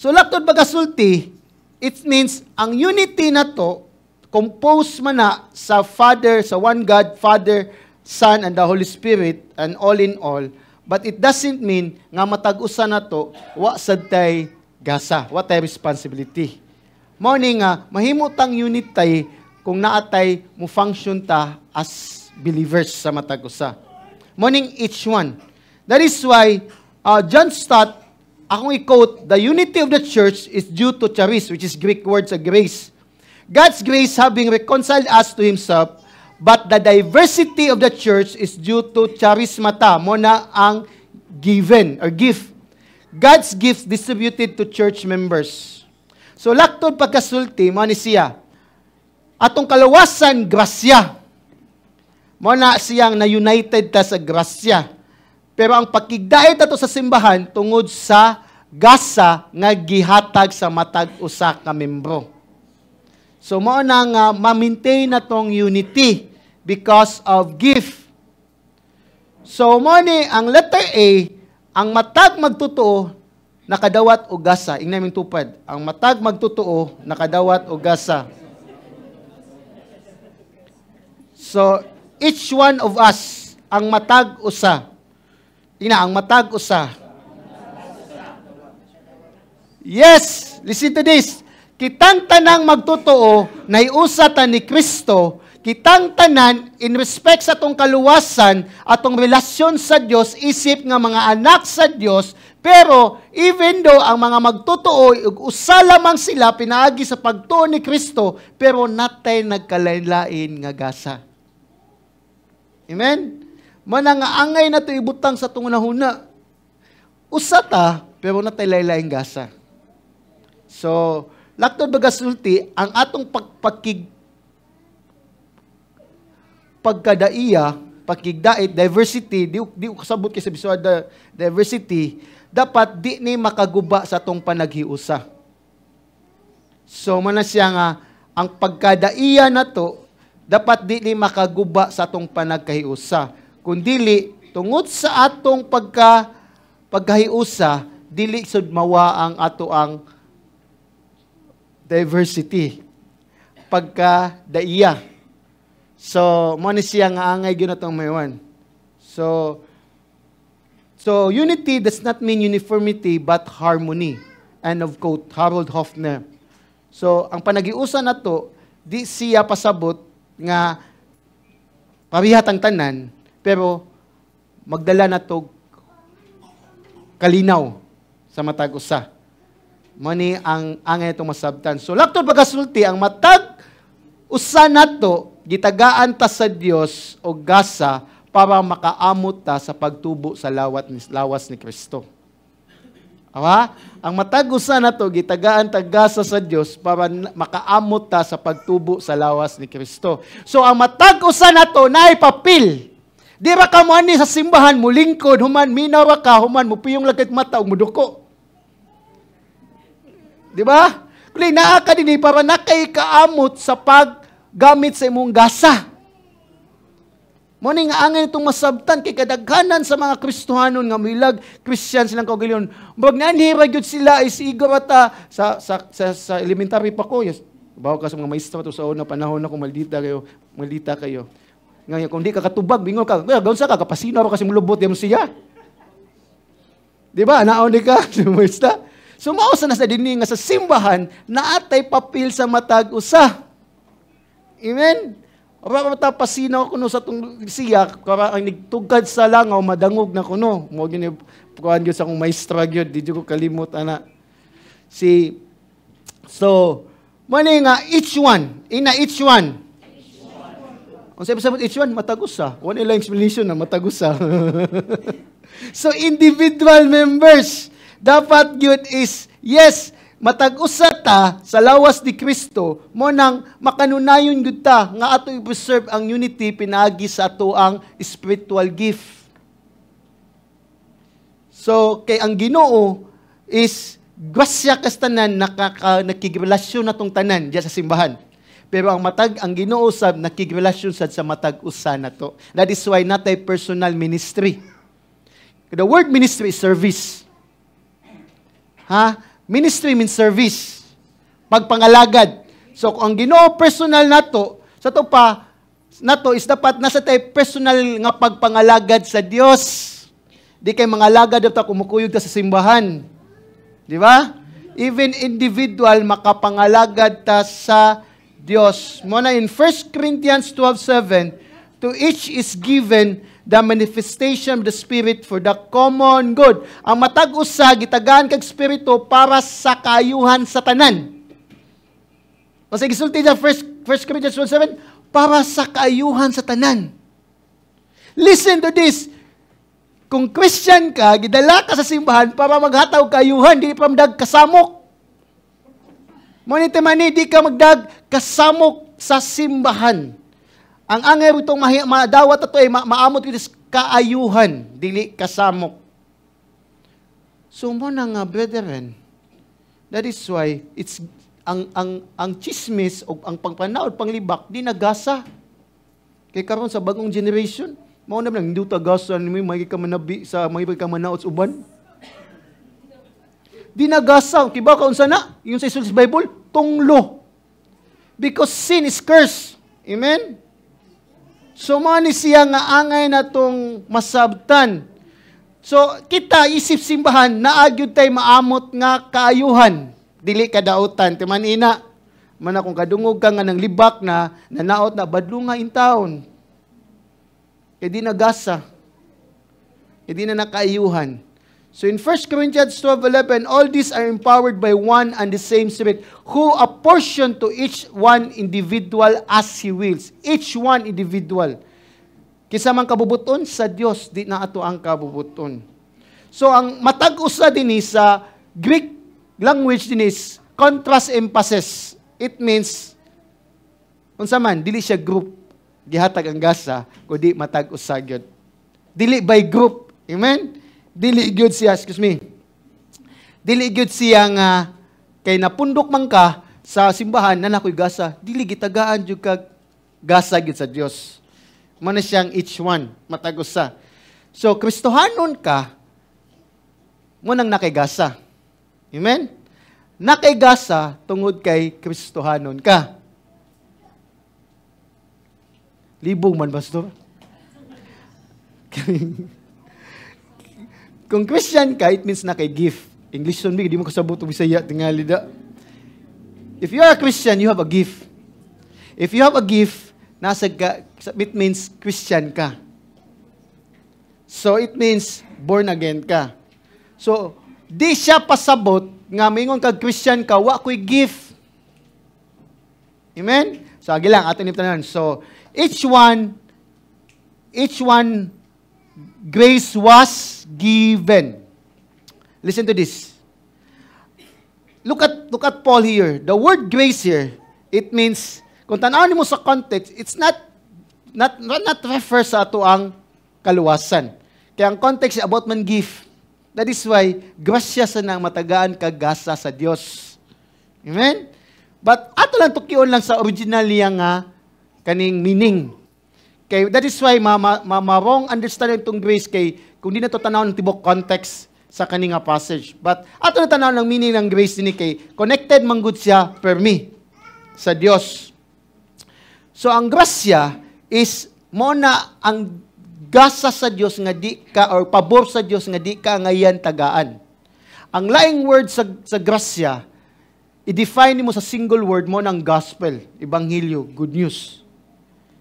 laktod pagasulti, it means ang unity na to, composed man na sa Father, sa one God, Father, Son, and the Holy Spirit, and all in all, But it doesn't mean nga matag usa nato wa sad tay gasa, wa tay responsibility. Mao ni nga mahimutang unit tay kung naatay mo function ta as believers sa matag usa. Mao ning each one. That is why John Stott, akong i-quote, the unity of the church is due to charis, which is Greek word sa grace. God's grace having reconciled us to Himself, but the diversity of the church is due to charismata, mo na ang given or gift. God's gifts distributed to church members. So laktod pagkasulti, mo ni siya, atong kalawasan, grasya. Mo na siyang na-united ta sa grasya. Pero ang pagkigdait ato sa simbahan tungod sa gasa nga gihatag sa matag usa ka membro. So mo na nga ma-maintain natong unity because of gift. So mo ni ang letter A, ang matag magtotoo nakadawat og gasa. Ingnan ming tupad. Ang matag magtotoo nakadawat og gasa. So each one of us ang matag usa. Ang matag usa. Yes, listen to this. Kitang tanang magtotoo na iusa ta ni Kristo, kitang tanan in respect sa atong kaluwasan, atong relasyon sa Dios, isip nga mga anak sa Dios, pero even though ang mga magtotoo usa lamang sila pinaagi sa pagtuo ni Kristo, pero natay nagkalain-lain nga gasa. Amen? Manangaangay na ito ibutang sa itong nahuna. Usa ta, pero natay lain-lain gasa. So, laktod bagasulti, ang atong pagkadaiya, pagkigdait, diversity, di kasabot kay sa biswa diversity, dapat di ni makaguba sa atong panaghiusa. So, mana siya nga, ang pagkadaiya na to, dapat di ni makaguba sa atong panagkahiusa. Kundili, tungod sa atong pagkahiusa, dili sud mawa ang ato ang diversity. Pagkadaiya. So, mo ni siya nga angay gyud natong maywan. So unity does not mean uniformity but harmony. End of quote, Harold Hoffner. So, ang panagiusa nato, di siya pasabot nga parihat ang tanan, pero magdala na to kalinaw sa matag usa. Mani ang angay itong masabtan. So, laktod pagkasulti, ang matag usa nato gitagaan ta sa Dios o gasa para makaamot ta sa pagtubo sa lawas ni Kristo. Awa? Ang matag usa nato gitagaan ta gasa sa Dios para makaamot ta sa pagtubo sa lawas ni Kristo. So, ang matag usa nato naay papel. Di ra ka mo ani sa simbahan mo lingkod, human minaw ra ka, human mo piyong lagit mata ug muduko. Di ba? Kung naa ka dinhi para nakay kaamot sa paggamit sa imong gasa. Mo ni nga angay itong masabtan kay kadaghanan sa mga Kristohanon nga milag Christian silang kaugalingon. Murag nanhira gyud sila is igor ata sa elementary pa ko. Yes. Bawo ka sa mga maestro to sa una panahon na kung maldita kayo. Ngayon, kung di ka katubag, bingon ka, gawin sa ka, kapasino kasi mulubot yung siya. Di ba? Naon di ka? Sumusta? So, mausa na sa dining nga sa simbahan, naatay papel sa matag usa. Amen? Ora mata pasinaw kuno sa tong siya, para ang nigtugad sa langaw, madangog na kuno. Mo gini kuan gyud sa akong maestra gyud, di ko kalimot ana. So, mani nga each one. Kung sabi each one, matagusa. One lang explanation na matagusa. So, individual members, dapat yun is, yes, matagusa ta sa lawas ni Kristo, mo nang makanunayon yun ta, nga ato i-preserve ang unity, pinagi sa ato ang spiritual gift. So, kay ang Ginoo is, grasya kastanan, nakikrelasyon na tong tanan diyan sa simbahan. Pero ang Ginoo sab nakigrelasyon sad sa matag usa nato. That is why natay personal ministry. The word ministry is service. Ministry means service. Pagpangalagad. So kung ang Ginoo personal nato, sa to pa nato is dapat nasa tay personal nga pagpangalagad sa Dios. Di kay mga lagad daw ta kumukuyog ta sa simbahan. Di ba? Even individual, makapangalagad ta sa Diyos. Muna in 1 Corinthians 12:7, to each is given the manifestation of the Spirit for the common good. Ang matag usa gitagaan kag Espiritu para sa kaayuhan sa tanan. Kasi gisulti sa 1 Corinthians 12:7, para sa kaayuhan sa tanan. Listen to this. Kung Christian ka, gidala ka sa simbahan para maghataw kaayuhan, di pa magdag kasamok. Monite mani, di ka magdag kasamok sa simbahan. Ang angay itong madawat ito ay maamot ito kaayuhan, dili kasamok. So mo na nga, brethren, that is why it's ang chismis o ang pangpanaod, panglibak, di nagasa. Kaya karon sa bagong generation, mao na lang, hindi tagasan, may ka manabi sa may ka manaot sa uban. Di nagasa, kiba ka unsa na? Yung sa Jesus Bible, tunglo. Because sin is curse. Amen? So, mani siya nga angay na tong masabtan. So, kita isip simbahan, naagyod tay maamot nga kaayuhan. Dili kadautan. Timan ina, man kung kadungog ka nga ng libak na nanaot na badlo nga in town. E di nagasa. E di na nakaayuhan. So in 1 Corinthians 12:11, all these are empowered by one and the same Spirit, who apportion to each one individual as He wills. Each one individual. Kisa man kabubuton sa Dios, di na ato ang kabubuton. So ang matag-usa din sa Greek language din is contrast emphasis. It means, unsa man, dili siya group, gihatag ang gasa, kundi matag-usa gyud. Dili by group. Amen? Dili gyud siya, Dili gyud siya nga kay napundok man ka sa simbahan na nakoy gasa, dili gitagaan jud kag gasa gyud sa Dios. Mao na siyang each one, matag-usa. So Kristohanon ka, mo nang nakigasa. Amen? Nakigasa tungod kay Kristohanon ka. Libong man, Pastor. Kung Christian ka, it means nakay-gift. English son, di mo kasabot o Bisaya, tingali da. If you are a Christian, you have a gift. If you have a gift, it means Christian ka. So, it means born again ka. So, di siya pasabot nga mingon kag Christian ka, wa ko'y gift. Amen? So, agi lang, atin tanan. So, each one, grace was given. Listen to this. Look at Paul here. The word grace here, it means, kung tanawin mo sa context, it's not refer sa ato ang kaluwasan. Kaya ang context is about man gift. That is why, grasya sa nang matagaan kagasa sa Dios. Amen? But, ato lang tukion lang sa original niya nga, kaning meaning. Okay, that is why wrong understanding itong grace kay kung di na ito tanaw ng tibok context sa kaninga passage. But ato na tanaw ng meaning ng grace din kay connected man gud siya per me sa Dios. So ang grasya is mo na ang gasa sa Dios nga di ka or pabor sa Dios nga di ka ngayan tagaan. Ang laing word sa grasya i-define mo sa single word mo ng gospel, ebanghelyo, good news.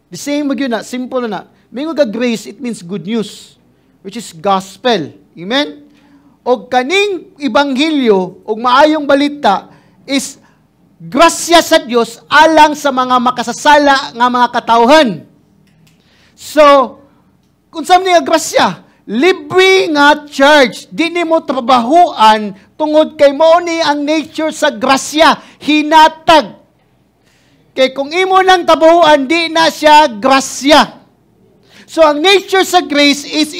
The same yun na, simple na. Mingo ka grace, it means good news, which is gospel. Amen? O kaning ibanghilyo, o maayong balita, is grasya sa Diyos alang sa mga makasasala nga mga katawhan. So, kung saan niya grasya, libre nga charge, di ni mo trabahuan, tungod kay mo ni ang nature sa grasya, hinatag. Kaya kung imo nang tabuhan, di na siya grasya. So, ang nature sa grace is,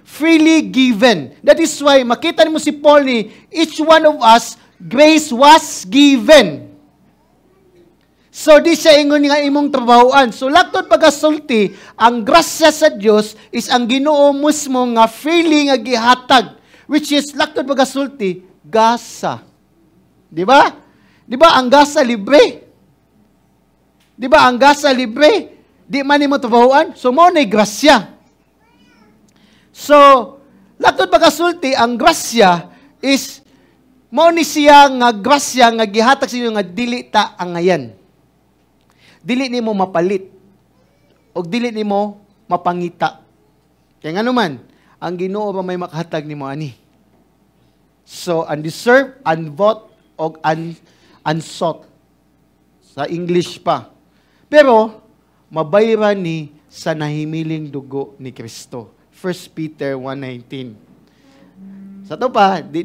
freely given. That is why, makita mo si Paul ni, each one of us, grace was given. So, di siya ingon nga imong trabahuan. So, laktod pagasulti, ang grasya sa Diyos is ang Ginoo mismo nga freely nga gihatag, which is, laktod pagasulti, gasa. Di ba? Di ba, ang gasa libre? Di ba, ang gasa libre, di man mo trabahuan, so mo na'y grasya. So, Latod pagkasulti, ang grasya is mao ni siya nga grasya nga gihatag sa inyo nga dili ta angayan. Dili nimo mapalit o dili nimo mapangita. Kaya nga naman, ang Ginoo ba may makahatag nimo ani? So, undeserved, unbought, o unsought. Sa English pa. Pero, mabayran ni sa nahimiling dugo ni Kristo. 1 Peter 1:19. Sa to pa, di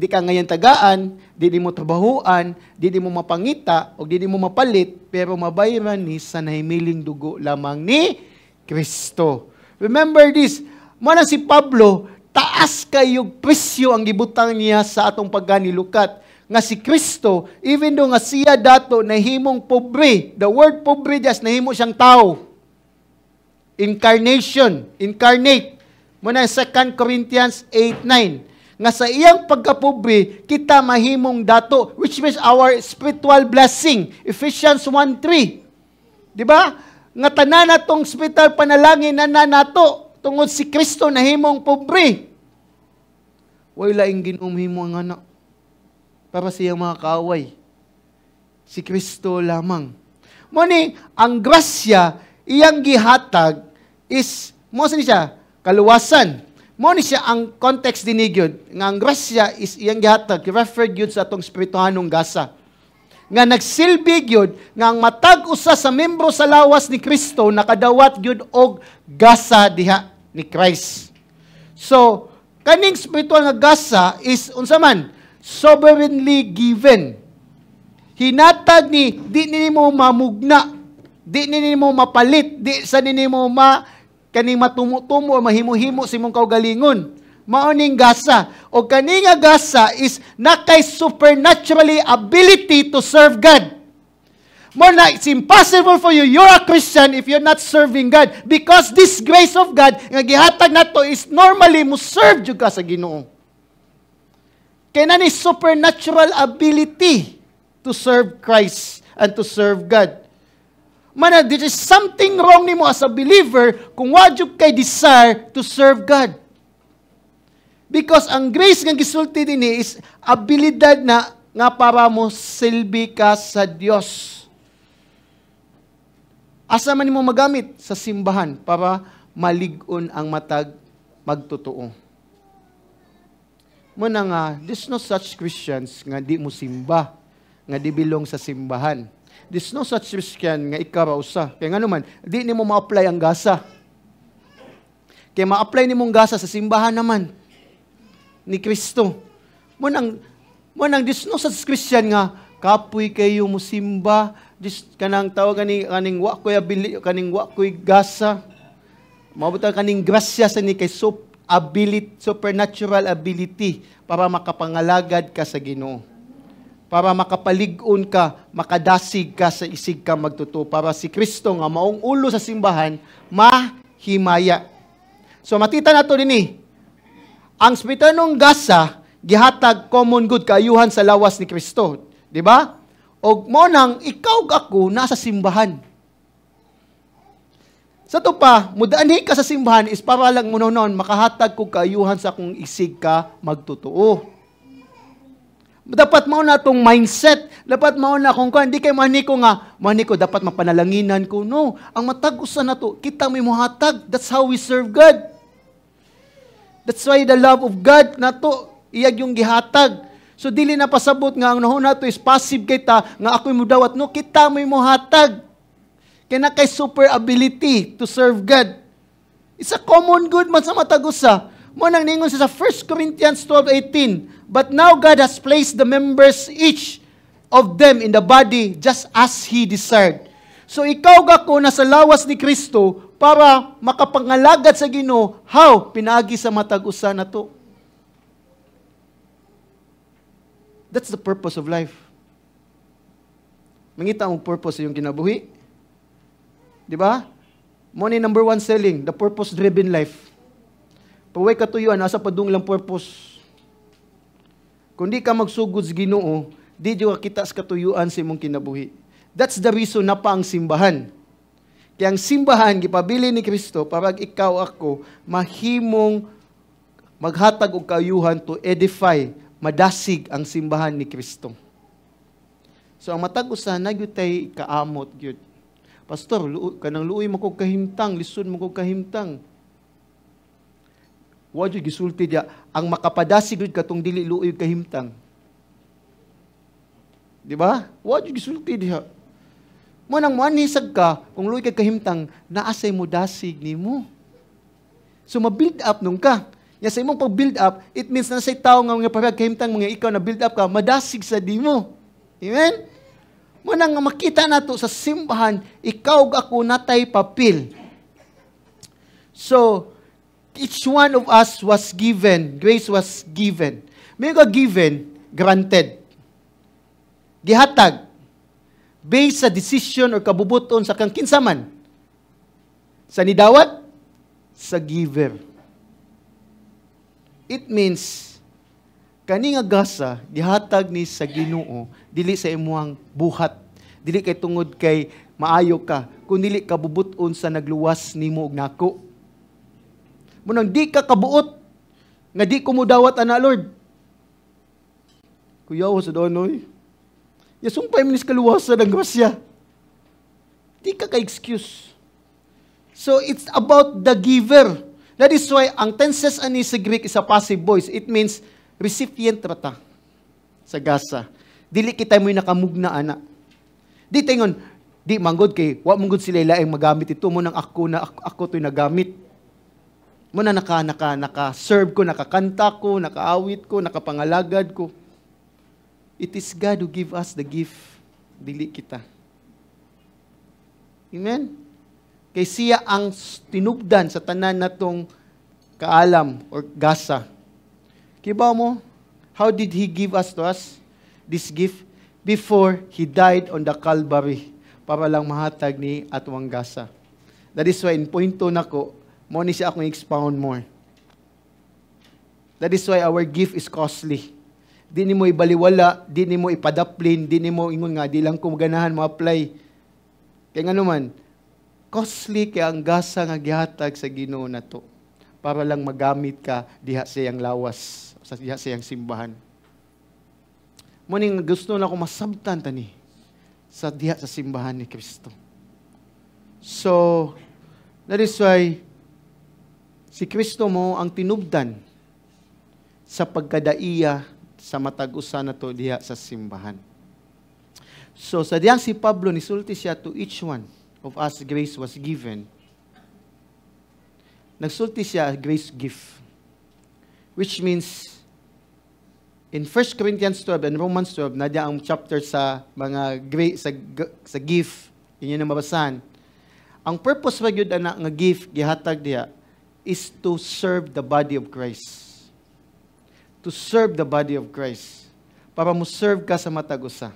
ka ngayon tagaan, di mo trabahuan, di mo mapangita, o di mo mapalit, pero mabayran ni sa nahimiling dugo lamang ni Kristo. Remember this, muna si Pablo, taas kayong presyo ang gibutang niya sa atong pagganilukat. Nga si Kristo, even though nga siya dato nahimong pobre, the word pobre just nahimo siyang tao. Incarnation, incarnate. Muna 2 Corinthians 8:9. Nga sa iyang pagkapobre, kita mahimong dato, which means our spiritual blessing. Ephesians 1:3. Di ba? Nga tanan natong spiritual panalangin na nato, tungod si Kristo nahimong pobre. Wala ing ginumhimo ang anak para sa iyang mga kaaway. Si Kristo lamang. Muni, ang grasya, iyang gihatag is, mo siya, kaluwasan. Mo ni siya ang context dinigyod. Nga ang grasya is iyang gihatag, referred yun sa atong spirituhanong gasa. Nga nagsilbi yun, nga ang matag usa sa membro sa lawas ni Kristo, nakadawat yun og gasa diha ni Christ. So, kaning spiritual nga gasa is, unsa man, sovereignly given. Hinatag ni, di nimo mamugna, di nimo mapalit, di sa nimo kaning matumo-tumo o mahimo-himo si mong kaugalingon. Maoning gasa. O kaning nga gasa is nakay supernaturally ability to serve God. More na, it's impossible for you. You're a Christian if you're not serving God. Because this grace of God, nga gihatag nato is normally mo serve jud ka sa Ginoo. Kaya na ni supernatural ability to serve Christ and to serve God. Mana, there is something wrong nimo as a believer kung wadyo kay desire to serve God. Because ang grace nga gisulti din is abilidad na nga para mo silbi ka sa Dios. Asa man nimo magamit sa simbahan para malig-on ang matag magtotoo. Muna nga, there's no such Christians nga di mo simba, nga di bilong sa simbahan. There's no such Christian nga ikaw usa. Kaya nga naman, di ni mo ma-apply ang gasa. Kaya ma-apply ni mong gasa sa simbahan naman ni Kristo. Munang there's no such Christian nga kapoy kayo mo simba, kanang tawag kaning wa koy abili, kaning wa koy gasa. Mabuta kaning grasya sa ni kay supernatural ability para makapangalagad ka sa Ginoo. Para makapalig-on ka, makadasig ka sa isig ka magtuto. Para si Kristo nga maong ulo sa simbahan, mahimaya. So matita nato dinhi, ang spitanong gasa, gihatag common good kaayuhan sa lawas ni Kristo. Di ba? O mo nang ikaw ako nasa simbahan. Sa to pa, mudaanhi ka sa simbahan is para lang mo noon makahatag ko kaayuhan sa kung isig ka magtutuo. Dapat mao na itong mindset. Dapat mao na kung hindi kay maniko dapat mapanalanginan ko. No, ang matag-usan na to, kita may muhatag. That's how we serve God. That's why the love of God na to, iyag yung gihatag. So, dili na pasabot nga, ang nahon na to is passive kita, nga ako'y mudawat. No, kita may muhatag. Kaya na kay super ability to serve God. It's a common good man sa matag-usa. Mo nang ningon sa 1 Corinthians 12:18. But now God has placed the members, each of them in the body, just as He desired. So ikaw gako nasa lawas ni Kristo para makapangalagad sa Ginoo. How? Pinaagi sa matag-usa na to. That's the purpose of life. Mangita ang purpose yung kinabuhi. Di ba? Money number 1 selling, the purpose-driven life. Paway katuyuan, nasa padung lang purpose. Kung di ka magsugod sa Ginoo, di ka kita sa katuyuan sa imong kinabuhi. That's the reason na pa ang simbahan. Kaya ang simbahan, gipabili ni Kristo, para ikaw ako, mahimong maghatag og kaayuhan to edify, madasig ang simbahan ni Kristo. So ang matag usa na gyud tay kaamot gyud. Pastor, kanang luoy mo kog kahimtang, lisod mo kog kahimtang. Wa gyud gisulti dia ang makapadasig gyud katong dili luoy kahimtang. Di ba? Wa gyud gisulti dia. Mo nang manisag ka kung luoy kay kahimtang, naasay mo dasig nimo. So ma-build up nung ka. Ya sa imong pag-build up, it means na say tao nga mga parehag kahimtang mga ikaw na build up ka, madasig sa di mo. Amen? Muna nga makita nato sa simbahan, ikaw ug ako natay papel. So, each one of us was given, grace was given. May given, granted. Gihatag, based sa decision or kabubuton sa kang kinsaman. Sa nidawat, sa giver. It means, kani nga gasa, gihatag ni sa Ginoo, dili sa imuhang buhat. Dili kay tungod kay maayo ka, kung dili kabubuton sa nagluwas nimo og nako. Munang di ka kabuot, nga di ko mo dawat ana Lord. Kuya, sa donoy. Yasumpay minis kaluwasan ng grasya. Di ka ka-excuse. So, it's about the giver. That is why, ang tenses ani sa Greek is a passive voice. It means, recipient rata sa gasa. Dili kita mo'y nakamugna, ana. Di tingon, di manggod kay, wa manggod sila ilaing magamit ito mo nang ako to'y nagamit. Mo na naka-serve ko, nakakanta ko, nakaawit ko, nakapangalagad ko. It is God who give us the gift. Dili kita. Amen? Kay siya ang tinubdan sa tanan natong kaalam or gasa. Kibaw mo, how did He give us to us this gift? Before He died on the Calvary para lang mahatag ni atwang gasa. That is why in point 2 nako, mo ni siya akong expound more. That is why our gift is costly. Di ni mo ibaliwala, di ni mo ipadaplin, di ni mo ingon nga, di lang ko ganahan ma-apply. Kaya nga naman, costly kaya ang gasa nga gihatag sa Ginoo nato para lang magamit ka diha sa iyang lawas, sa diha sa iyang simbahan. Muning gusto na ko masabtan tani sa diha sa simbahan ni Kristo. So, that is why si Kristo mo ang tinubdan sa pagkadaiya sa matag-usa nato diha sa simbahan. So, sa diyang si Pablo nisulti siya to each one of us grace was given. Nagsulti siya grace gift. Which means, in 1 Corinthians 12 and Romans 12, nadya ang chapter sa mga grace, sa gift, inyo na mabasahan. Ang purpose ba yun na nga gift, gihatag diya, is to serve the body of Christ. To serve the body of Christ. Para mo serve ka sa matag-usa.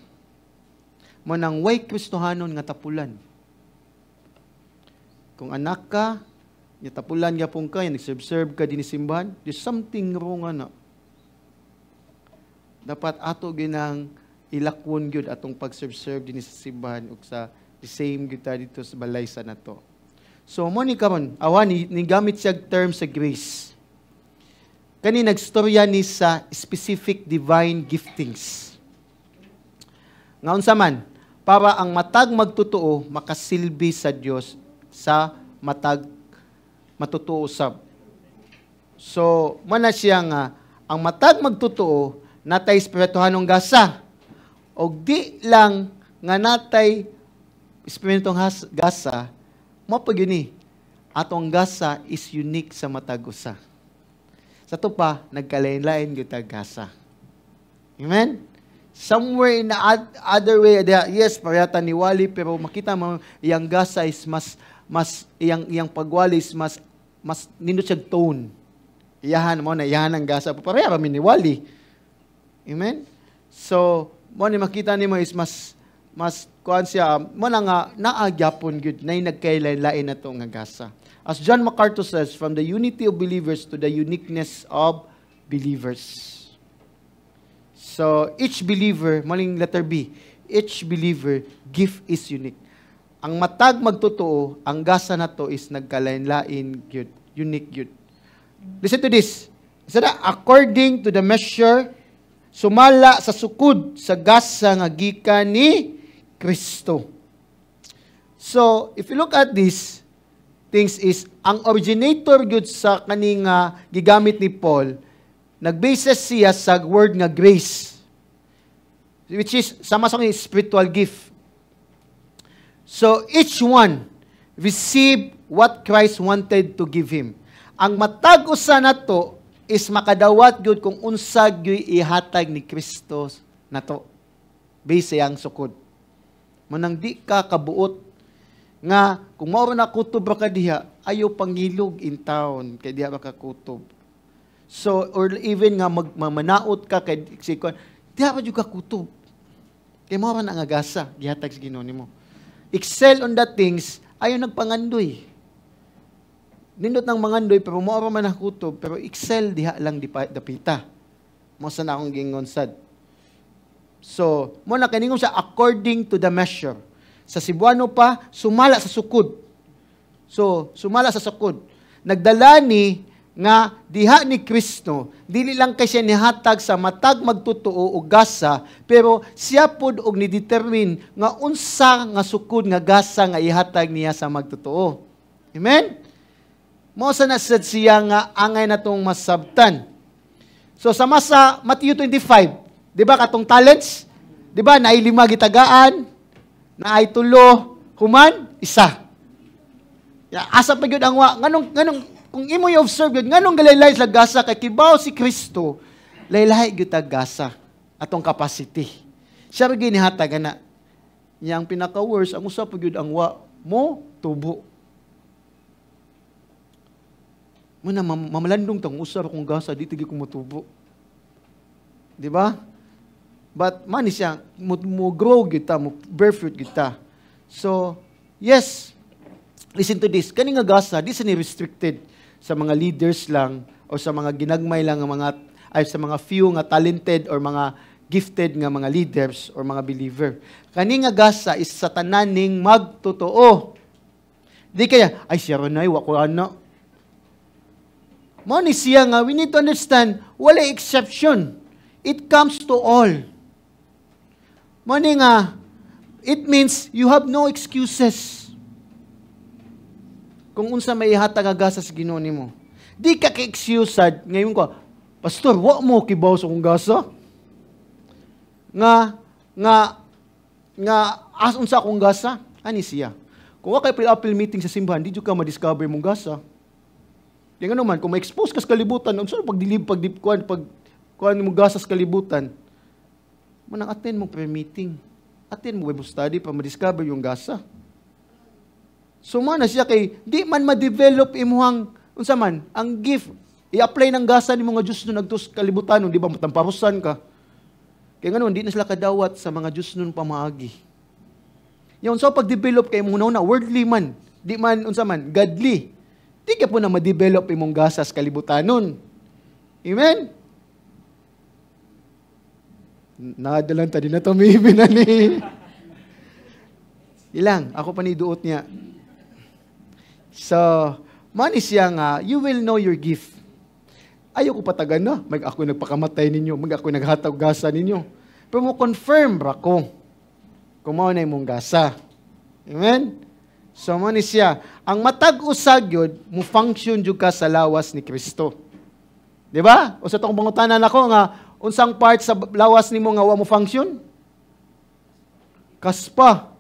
Mo nang way Kristohanon nga tapulan. Kung anak ka, yatapulan nga pong ka, nag-serve ka din simbahan, there's something wrong ana. Dapat ato ginang ilakwon gyud atong pag-serve din sa simbahan ug sa the same gyud dito sa balay sa nato. So mo ni karon, awan ni gamit siya term sa grace. Kani nagstorya ni sa specific divine giftings. Nga unsa man, para ang matag magtotoo makasilbi sa Dios sa matag matutuo sab. So, mana siya nga, ang matag magtotoo, natay espirituhanong gasa. O di lang nga natay espirituhanong gasa, mapag yun atong gasa is unique sa matag usa. Sa to pa, nagkalain-lain kita gasa. Amen? Somewhere in the other way, yes, parehata ni Wali, pero makita mo, iyang gasa is mas iyang pagwalis mas nindot siya tone. Iyahan mo na iyahan ang gasa pareha kami ni Wally. Amen. So mo ni makita nimo is mas kuan siya mo na nga naagyapon gyud nay nagkailain-lain nato nga gasa. As John MacArthur says, from the unity of believers to the uniqueness of believers. So each believer, maling letter B, each believer gift is unique. Ang matag magtotoo, ang gasa na to is nagkalain-lain gyud, unique gyud. Listen to this. Sada, according to the measure, sumala sa sukod sa gasa nga gikan ni Kristo. So, if you look at this, things is, ang originator gyud sa kaning gigamit ni Paul, nagbases siya sa word nga grace, which is, sama sa spiritual gift. So, each one received what Christ wanted to give him. Ang matag usa nato is makadawat gyud kung unsa gyud ihatag ni Kristo nato. Base ang sukod. Manang di ka kabuot nga kung mao na kutob ka diha, ayo pangilog in town kay diha ka kutob. So or even nga magmamanaot ka kay sikon, diha pa jud ka kutob. Kay mao man ang agasa gihatag sa Ginoo nimo. Excel on that things, ayo nagpangandoy. Nindot ng mangandoy, pero mo man nakutob, pero excel diha lang dapita. Mo sa na akong gingon sad. So, mo na kaningon siya according to the measure. Sa Cebuano pa, sumala sa sukod. So, sumala sa sukod. Nagdala ni nga diha ni Kristo, dili lang kay siya nihatag sa matag magtotoo o gasa, pero siya pod og ni-determine nga unsa nga sukod nga gasa nga ihatag niya sa magtotoo. Amen? Mo sa nasad siya nga angay natong masabtan. So sa Matthew 25, di ba katong talents? Di ba naay 5 gitagaan, naay 3 human, 1. Asa pa gyud ang wa nganong kung imo i-observe gyud nganong galaylay sa gasa kay kibaw si Kristo, laylay gyud tag gasa atong capacity. Siya ra gyud nihatag ana. Yang pinaka-worst ang usa pa gyud ang wa mo tubo. Muna mamalandong tang usar kung gasa di tigi ko motubo. Di ba? But man siya mo grow kita, mo bear fruit kita. So, yes. Listen to this. Kani nga gasa di sa ni restricted sa mga leaders lang o sa mga ginagmay lang sa mga few nga talented or mga gifted nga mga leaders or mga believer. Kani nga gasa is sa tanan ning magtotoo. Di kaya ay siya ronay wa ko ana. Mo ni siya nga, we need to understand, wala exception. It comes to all. Mo ni nga, it means you have no excuses. Kung unsa may ihatag agasa sa Ginoo nimo. Di ka ka-excused, ngayon ko, Pastor, wa mo kibaw sa kong gasa? Nga, unsa akong gasa? Ani siya. Kung wa kay pre-appeal meeting sa simbahan, di jud ka ma-discover mong gasa. Yung ano man, kung ma-expose ka sa kalibutan, ang saan pag mo gasa sa kalibutan, manang attend mo prayer meeting. Attend mo Bible study para ma-discover yung gasa. So man na siya kay, di man ma-develop imuhang, unsa man, ang gift, i-apply ng gasa ni mga Diyos nun nagtos kalibutan nun, di ba, matamparusan ka. Kaya nga nun, di na sila kadawat sa mga Diyos nun pamaagi. Yung so pag-develop kay muna na, worldly man, di man, unsa man, godly. Di ka po na ma-develop imong gasa sa kalibutan nun. Amen? Nadalan ta din na ito, may binani. Ilang, ako pa ni duot niya. So, manis siya nga, you will know your gift. Ayaw ko patagan na, ako nagpakamatay ninyo, ako naghatag gasa ninyo. Pero mo confirm ra ko, kung mao na imong gasa. Amen? So, manis siya, ang matag usag yun, mo function jud ka sa lawas ni Kristo. Di ba? O sa itong pangutanan ako nga, unsang part sa lawas nimo nga wa mo function? Kaspa.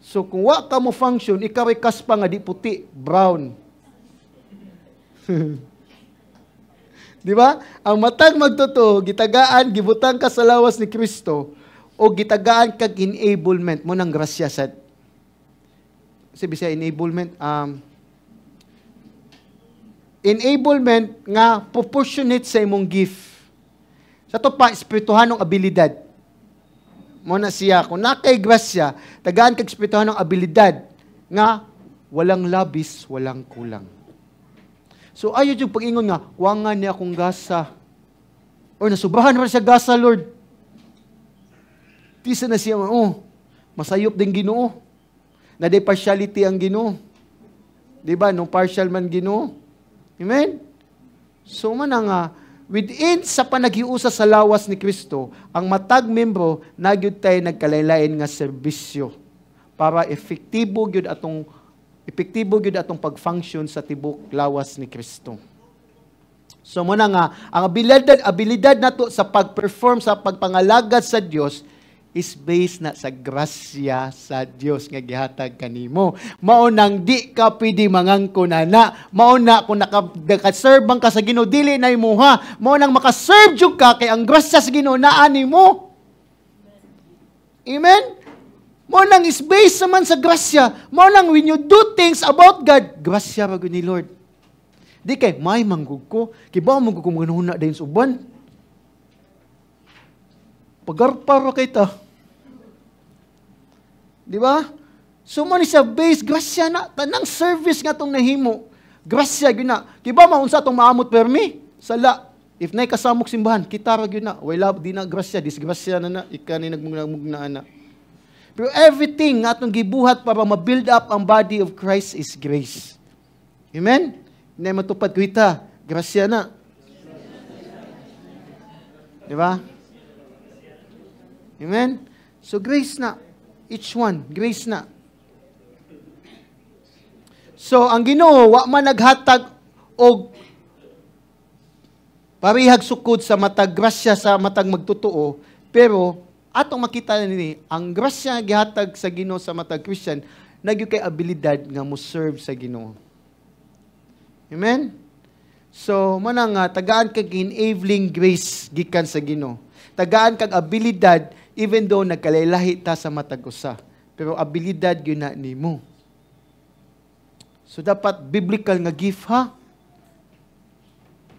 So kung wa ka mo function, ikaw ay kaspa nga di puti, brown. Di ba? Ang matag magtotoo, gitagaan, gibutang ka sa lawas ni Kristo, o gitagaan kag enablement mo ng grasya sa sabi siya enablement, enablement nga proportionate sa imong gift. Sa to pa, espirituhanong abilidad. Muna siya, kung nakay grasya, tagaan kag espirituhanong abilidad nga walang labis, walang kulang. So ayaw yung pag-ingon nga, wangan niya akong gasa. Or nasubrahan naman siya gasa, Lord. Tisa na siya, masayop din Ginoo. Na di partiality ang Ginoo. Di ba? Nung partial man Ginoo. Amen? So man nga, within sa panaghiusa sa lawas ni Kristo, ang matag membro nagyud tay nagkalaylain nga serbisyo para epektibo gyud atong pag-function sa tibok lawas ni Kristo. So muna nga, ang abilidad nato sa pag-perform sa pagpangalagad sa Dios is based na sa grasya sa Dios nga gihatag kanimo. Mao nang di ka pwede mangangko na. Mao na kung nakaserve ka sa Ginoo dili na imuha. Mao nang makaserve jud ka kay ang grasya sa Ginoo naa nimo. Amen. Mao nang is based naman sa grasya. Mao nang when you do things about God, grasya ra gud ni Lord. Di kay may manggug ko, kay ba manggug ko manghuna dayon sa uban. Pagarparo kay ta. Di ba? So man siya base grasya na tanang service nga tong nahimo. Grasya gyud na. Kay ba maunsa tong maamot permi? Sala. If nay kasamok simbahan, kita ra gyud na. Wala di na grasya, disgrasya na ikani nagmugna ana. Pero everything nga atong gibuhat para ma-build up ang body of Christ is grace. Amen? Hindi matupad ko ita. Grasya na. Di ba? Amen? So grace na. Each one, grace na. So ang Ginoo wa man naghatag og parihag sukod sa matag grasya sa matag magtotoo, pero atong makita nini ang grasya nga gihatag sa Ginoo sa matag Christian nagyo kay abilidad nga mo serve sa Ginoo. Amen? So manang tagaan kag enabling grace gikan sa Ginoo. Tagaan kag abilidad even though nagkalaylahi ta sa matag usa, pero abilidad gyud na nimo. So dapat biblical nga gift ha.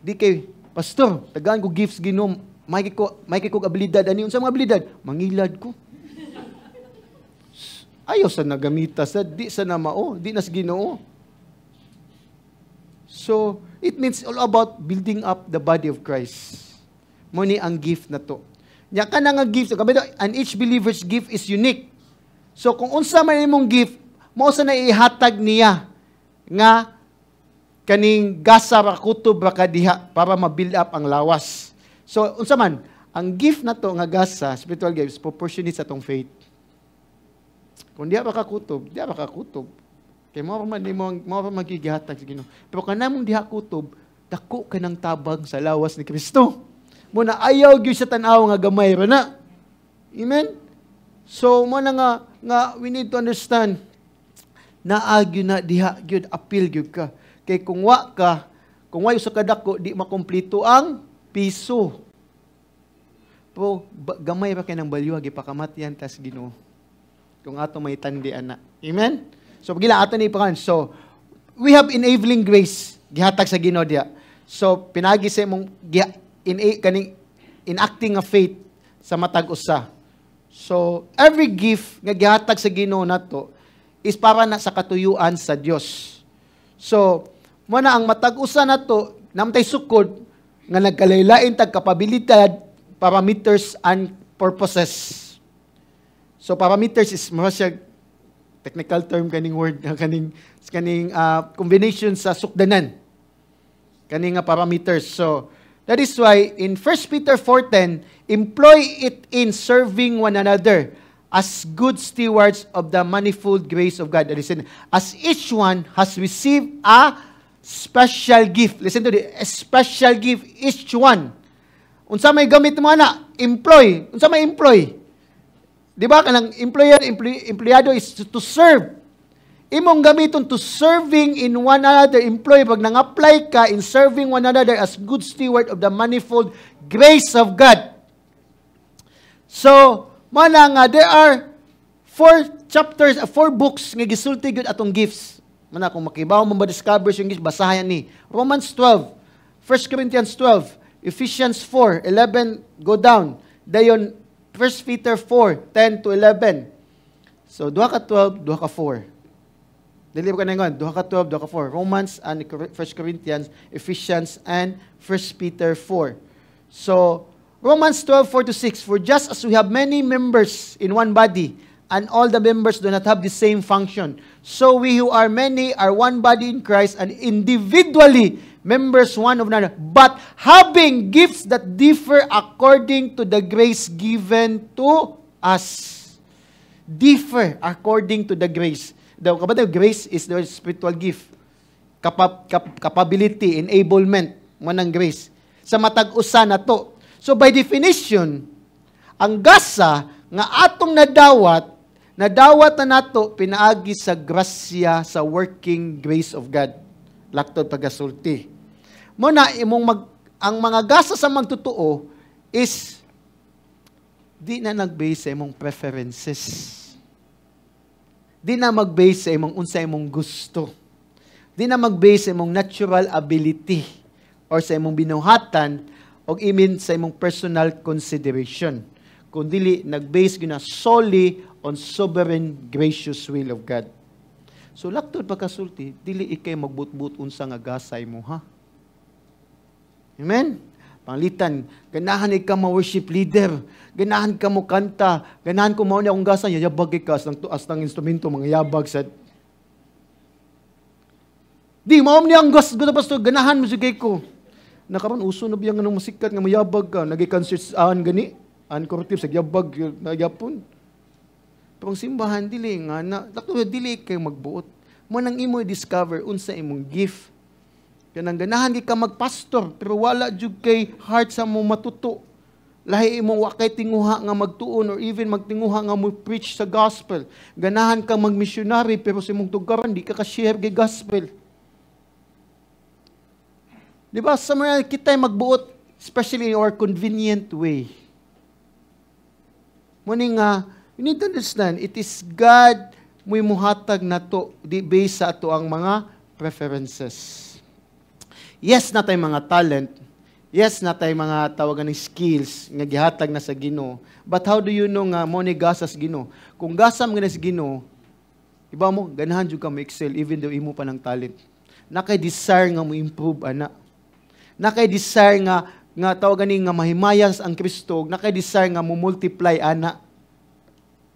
Di kay pastor, tagaan ko gifts Ginoo, may kay ko abilidad ani unsa mga abilidad? Mangilad ko. Ayaw sa nagamita sa di sa namao, di nas Ginoo. So it means all about building up the body of Christ. Mo ni ang gift na to. Nya ka na nga gift, and each believer's gift is unique. So kung unsa man imong gift, mao sa na ihatag niya nga kaning gasa ra kutob ra kadiha para ma-build up ang lawas. So unsa man ang gift na to nga gasa, spiritual gifts, proportionate sa tong faith. Kung diha ra ka kutob, diha ra ka kutob. Kay mao man magigihatag sa Ginoo. Pero kanamong diha kutob, dako ka ng tabag sa lawas ni Kristo. Muna ayaw gyud sa tan-aw nga gamay ra na. Amen? So mo na nga we need to understand na agyo na diha gyud appeal gyud ka. Kay kung wa sa kadako di makumpleto ang piso. Pero gamay ra kay nang balyo gipakamatian tas Ginoo. Kung ato may tandi ana. Amen? So pagila ato ni ipakan. So we have enabling grace gihatag sa Ginoo diha. So pinagi sa imong enacting a faith sa matag usa. So every gift nga gihatag sa Ginoo nato is para na sa katuyuan sa Dios. So mo na ang matag usa nato namtay sukod nga nagkalaylain tag kapabilidad, parameters and purposes. So parameters is mo siya technical term kaning word kaning combination sa sukdanan. Kaning nga parameters. So that is why in 1 Peter 4:10, employ it in serving one another as good stewards of the manifold grace of God. Listen, as each one has received a special gift. Listen to this, a special gift, each one. Unsa may gamit mo na? Employ. Unsa may employ? Di ba? Kanang empleyado is to serve. Imong gamiton to serving in one another, employ, pag nang-apply ka in serving one another as good steward of the manifold grace of God. So, there are 4 books nga gisulti gyud atong gifts. Kung makibaw mo ma-discover yung gifts, basahan ni Romans 12, 1 Corinthians 12, Ephesians 4, 11, go down. Dayon, 1 Peter 4, 10 to 11. So, 2 ka 12, 2 ka 4. Dili ba kanang 2 ka 12, 2 ka 4. Romans and 1 Corinthians, Ephesians, and 1 Peter 4. So, Romans 12, 4 to 6. For just as we have many members in one body, and all the members do not have the same function, so we who are many are one body in Christ, and individually members one of another, but having gifts that differ according to the grace given to us. Differ according to the grace. The grace is the spiritual gift. Capability, enablement, manang grace. Sa matag usa na to. So by definition, ang gasa nga atong nadawat na nato pinaagi sa grasya sa working grace of God. Laktod pagasulti. Muna ang mga gasa sa magtotoo is di na nag-base sa imong preferences. Di na mag-base sa imong unsa imong gusto. Di na mag-base sa imong natural ability or sa imong binuhatan o sa imong personal consideration. Kundi nag-base gyud na solely on sovereign gracious will of God. So laktod pagkasulti, dili ikay magbut-but unsa nga gasay mo ha. Amen. Panglitan, ganahan ka mo worship leader, ganahan ka mo kanta, ganahan ko mao ni akong gasa, yabag ka as ng instrumento mga yabag sa. Di mao ni ang gas gusto pastor, ganahan mo sigay ko. Nakaron uso na biyang nganong musikat nga mayabag ka, nagi-concerts gani, corrective sa yabag na yapon. Pero ang simbahan dili nga na dili kay magbuot. Mo nang imo discover unsa imong gift. Kanang ganahan di ka magpastor pero wala jud kay heart sa mo matuto. Lahi imo wa kay tinguha nga magtuon or even magtinguha nga mo preach sa gospel. Ganahan ka magmissionary pero sa imong tugaran di ka ka-share kay gospel. Di ba? Sa mga kita magbuot, especially in our convenient way. Muni nga, you need to understand, it is God mo'y muhatag na to, di based sa ato ang mga preferences. Yes, natay mga talent. Yes, natay mga tawagan ng skills nga gihatag na sa Ginoo. But how do you know nga mo ni gasas Ginoo? Kung gasam nga na sa Ginoo, iba mo, ganahan jud ka mo excel even though imo pa ng talent. Nakay-desire nga mo improve, ana. Nakay-desire nga tawagan nga mahimayas ang Kristo, nakay-desire nga mo multiply, ana.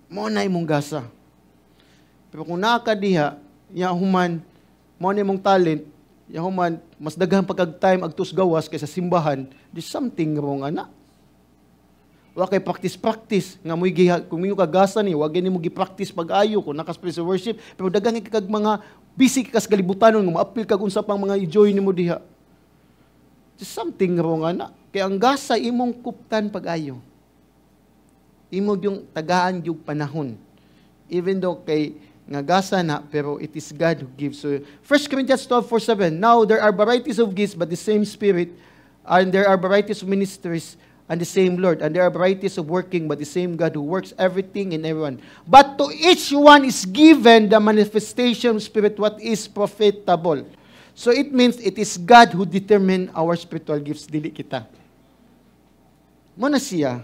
Mo na imong gasa. Pero kung nakadiha, yahuman, mo na imong talent, yahuman, mas daghang pagkag-time agtus gawas kaysa simbahan, there's something wrong, ana. Wa kay practice nga mo kung minyo kagasa ni, wag ni mo gi-practice pag-ayo kung nakas sa worship, pero daghang kag mga busy kas galibutanon nga maapil kag unsa pang mga enjoy nimo diha. There's something wrong, ana. Kaya ang gasa imong kuptan pag-ayo. Imo yung tagaan yung panahon. Even though kay nga gasa na, pero it is God who gives. So, 1 Corinthians 12:4-7, now there are varieties of gifts, but the same Spirit, and there are varieties of ministries, and the same Lord, and there are varieties of working, but the same God who works everything in everyone. But to each one is given the manifestation of Spirit, what is profitable. So it means it is God who determine our spiritual gifts, dili kita. Muna siya,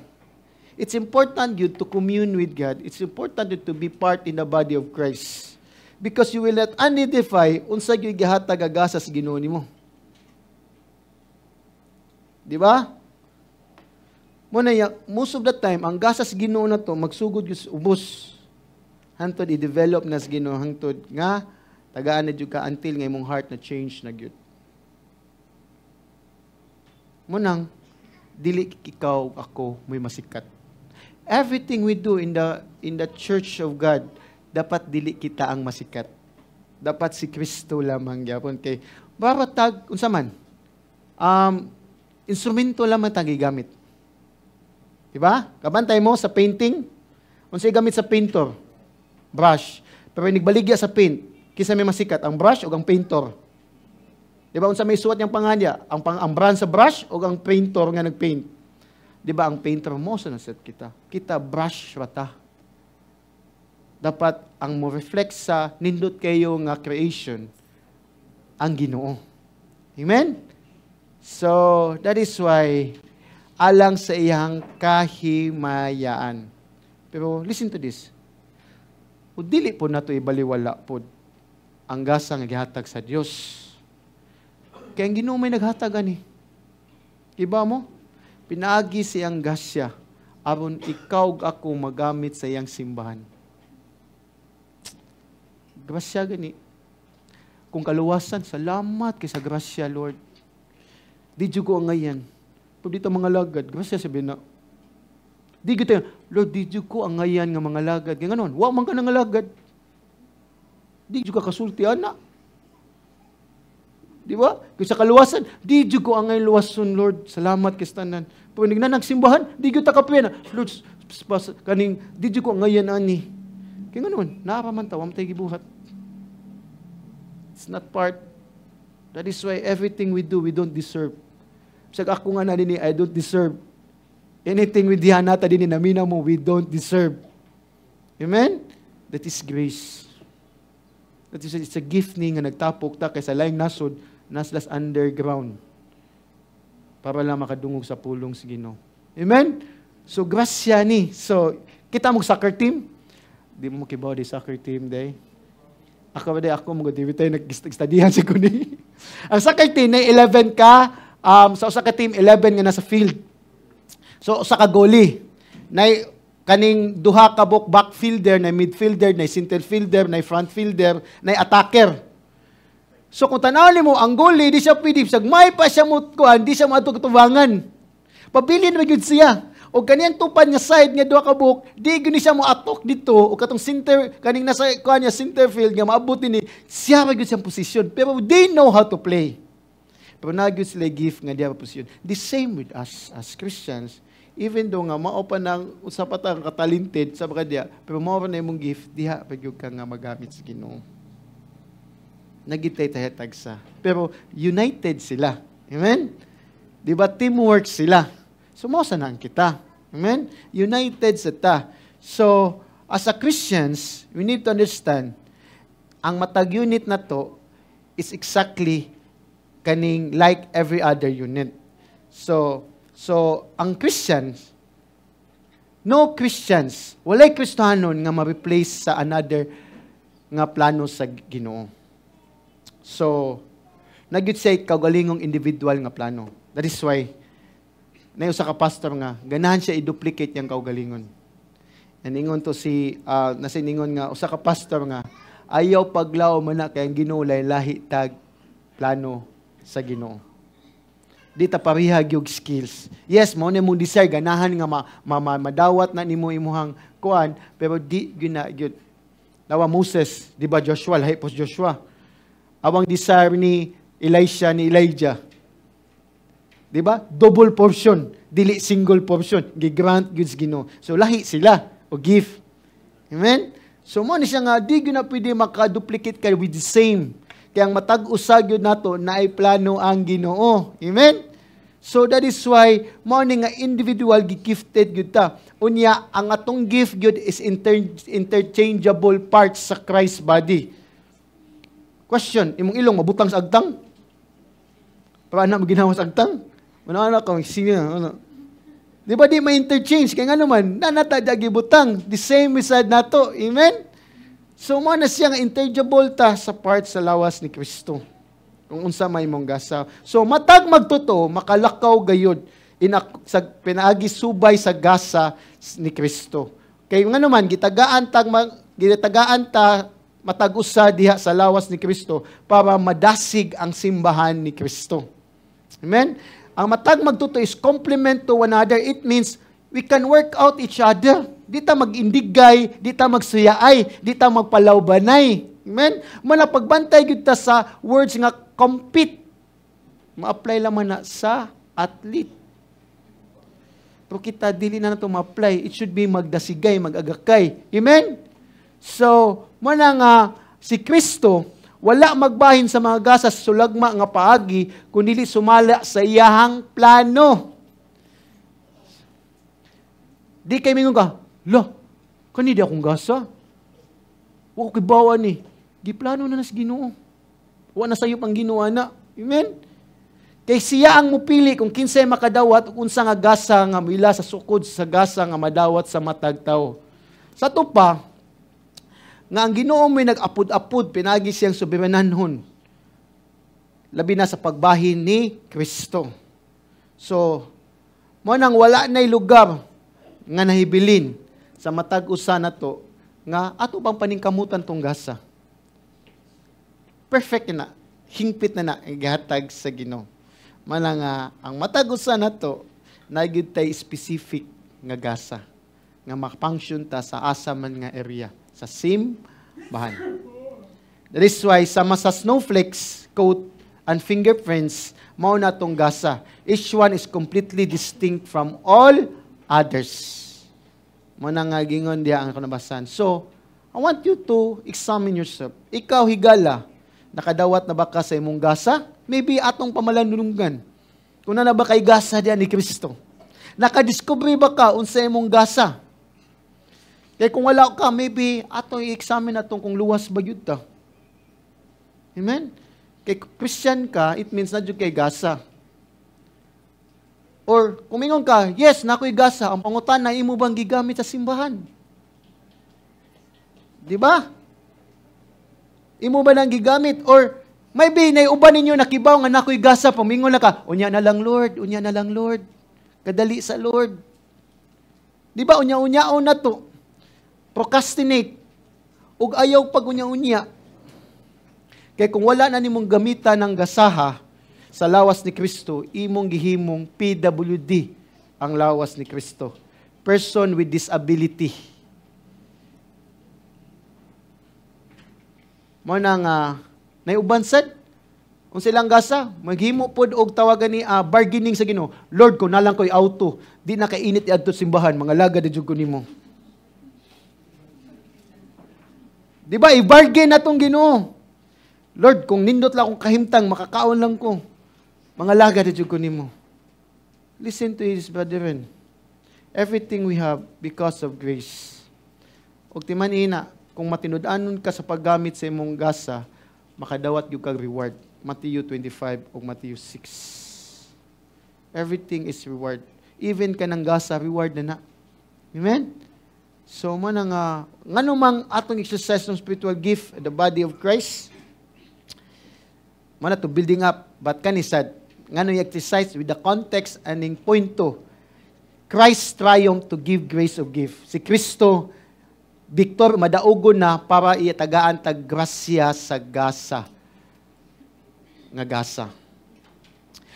it's important you to commune with God. It's important you to be part in the body of Christ. Because you will not identify unsa gyud gihatag agasa sa Ginoo nimo. Di ba? Muna ya, most of the time ang gasa sa Ginoo na to magsugod gyud ubos. Hantod i-develop na sa Ginoo hangtod nga tagaan na jud ka until nga imong heart na change na gyud. Munang dili ikaw ako may masikat. Everything we do in the church of God, dapat dili kita ang masikat. Dapat si Kristo lamang gyapon kay baratag unsa man. Instrumento lamang tang gigamit. Diba? Kabantay mo sa painting, unsay gamit sa painter? Brush. Pero nigbaligya sa paint, kisa may masikat ang brush o ang painter. Diba? Unsa may suwat niyang panganya? Ang brand sa brush o ang painter nga nagpaint? Diba? Ang painter mo sa naset kita. Kita brush rata. Dapat ang mo reflect sa nindot kayo nga creation ang Ginoo. Amen? So, that is why alang sa iyang kahimayaan. Pero listen to this. O dili po nato ibaliwala po ang gasa nga gihatag sa Dios. Kaya ang Ginoo may naghatag ani. Iba mo? Pinaagi siyang gasya aron ikaw ako magamit sa iyang simbahan. Grasya gani. Kung kaluwasan, salamat kay sa grasya, Lord. Di jud ko angayan. Pag dito mga lagad, grasya sabihin na, di kita, Lord, di jud ko angayan nga mga lagad. Kaya ganon, wa man ka nga lagad. Di jud ka kasulti, anak. Di ba? Kung sa kaluwasan, di jud ko angay luwason, Lord. Salamat kistanan. Pag nagsimbahan, di jud ta kapena. Lord, kaning di jud ko angayan ani. Kaya ganon, naapamantaw, am tayo gibuhat. It's not part. That is why everything we do, we don't deserve. Sag ako nga na din, I don't deserve. Anything we diha nata din namina mo, we don't deserve. Amen? That is grace. That is, it's a gift ni nga nagtapok ta kaysa laing nasod, naslas underground. Para lang makadungog sa pulong sa Ginoo. Amen? So, grasya ni. So, kita mo soccer team? Di mo kibaw di soccer team, day. Ako ba day, ako mag-TV tayo, nag-studyhan si Kuni. Ang soccer team, na 11 ka, sa usa ka team, 11 nga nasa field. So, usa ka goalie. Na kaning duha ka backfielder, na midfielder, na center fielder, na front fielder, na attacker. So, kung tanawin mo, ang goalie, di siya pwede. May pa siya mo, di siya matugtubangan. Pabilin na yun siya. O kaniyang tupan nga side nga duha ka buhok, di gani siya mo atok dito o katong center kaning nasa kanya center field nga maabot ni siya ra gyud siyang posisyon. Pero they know how to play. Pero na gyud sila gift nga diha posisyon. The same with us as Christians. Even though nga mao pa nang usa pa ta ka-talented sa baka diha, pero mao pa na imong gift diha pa gyud ka nga magamit sa Ginoo. Nagitay tayo tagsa. Pero united sila. Amen? Di ba teamwork sila? Sumosa na kita. Amen? United sa ta. So, as a Christians, we need to understand, ang matag unit na to is exactly kaning like every other unit. So ang Christians, no Christians, walay Kristohanon nga ma-replace sa another nga plano sa Ginoo. So, nagyud say kaugalingong individual nga plano. That is why na usa ka pastor nga ganahan siya i-duplicate yang kaugalingon. Naningon to si nasiningon nga usa ka pastor nga ayaw paglaw man na kay ang Ginoo lahi tag plano sa Ginoo. Di ta parihag yung skills. Yes, mo na mo desire ganahan nga madawat na nimo imuhang kuan, pero di gina gyud. Lawa Moses, di ba Joshua, lahi pos Joshua. Awang desire ni Elisha ni Elijah. Di ba? Double portion, dili single portion. Gi-grant goods Ginoo. So lahi sila o gift. Amen? So mo ni siya nga di gyud na pwede maka-duplicate kay with the same. Kaya ang matag-usag yun nato na ay plano ang Ginoo. Amen? So that is why mo ni nga individual gifted gyud ta. Unya ang atong gift gyud is interchangeable parts sa Christ body. Question, imong ilong mabutang sa agtang? Para na maginawa sa agtang? Mana ka sige ano. Di ba di ma-interchange kay nga naman nanata gibutang the same misad nato. Amen? So mo na siya nga interchangeable ta sa part sa lawas ni Kristo. Kung unsa may mong gasa. So matag magtuto makalakaw gayud sa pinaagi subay sa gasa ni Kristo. Kay nga naman gitagaan ta matag-usa diha sa lawas ni Kristo para madasig ang simbahan ni Kristo. Amen? Ang matag magtuto is complement to one another. It means we can work out each other. Di ta mag-indigay, di ta magsuyaay, di ta magpalawbanay. Amen? Muna pagbantay gyud ta sa words nga compete. Ma-apply lamang na sa athlete. Pero kita dili na nato ma-apply. It should be magdasigay, magagakay. Amen? So, muna nga si Kristo wala magbahin sa mga gasas sulagma nga paagi kundi sumala sa iyahang plano. Di kay mingon ka, lo, kanidi akong gasa. Wa ko kibawa ni. Giplano na nas Ginoo. Wa na sayop ang Ginoo ana. Amen? Kay siya ang mupili kung kinsay makadawat ug unsa nga gasa nga mila sa sukod sa gasa nga madawat sa matag tawo. Sa tupa, nga ang Ginoo may nag-apod-apod, pinagi siyang soberananhon. Labi na sa pagbahin ni Kristo. So, mo nang wala na'y lugar nga nahibilin sa matag-usa na to, nga ato bang paningkamutan tong gasa. Perfect na, hingpit na igatag sa Ginoo. Mana nga ang matagusan nato nagid tay specific nga gasa nga makafunction ta sa asa man nga area sa simbahan. That is why sama sa snowflakes, coat, and fingerprints, mao na tong gasa. Each one is completely distinct from all others. Mao na nga gingon diha ang kanabasan. So, I want you to examine yourself. Ikaw higala, nakadawat na ba ka sa imong gasa? Maybe atong pamalanulungan. Kung na ba kay gasa diyan ni Kristo? Nakadiscover ba ka unsa imong gasa? Kaya kung wala ka, maybe atong i-examine atong kung luwas ba yun ta. Amen? Kay Christian ka, it means na dyan kay gasa. Or, kumingon ka, yes, nako'y gasa, ang pangutan na imo bang gigamit sa simbahan? Di ba? Imo ba nang gigamit? Or, maybe, naiuban ninyo nakibaw nga nako'y gasa, pamingon na ka, unya na lang Lord, unya na lang Lord. Kadali sa Lord. Di ba, unya-unyaon na to. Procrastinate. Ug ayaw pag unya-unya. Kaya kung wala na nimong gamitan ng gasaha sa lawas ni Kristo, imong gihimong PWD ang lawas ni Kristo. Person with disability. Mo nang naiuban sad kung silang gasa, maghimo pod og tawagan ni bargaining sa Ginoo. Lord, ko nalang ko'y auto, di na kainit iadto simbahan, mga laga di jud ko nimo. Di ba i-bargain natong Ginoo? Lord, kung nindot lang akong kahimtang, makakaon lang ko. Mga laga na ko nimo. Listen to this, brethren. Everything we have because of grace. Og timan ina, kung matinud-anon ka sa paggamit sa imong gasa, makadawat yung kag reward. Matthew 25 o Matthew 6. Everything is reward. Even ka ng gasa, reward na na. Amen? So, nga numang atong exercise ng spiritual gift, the body of Christ, mana to building up, but kanisad, ngano i-exercise with the context aning point to, Christ triumph to give grace of gift. Si Kristo, Victor, madaugon na para iatagaan tag grasya sa gasa. Nga gasa.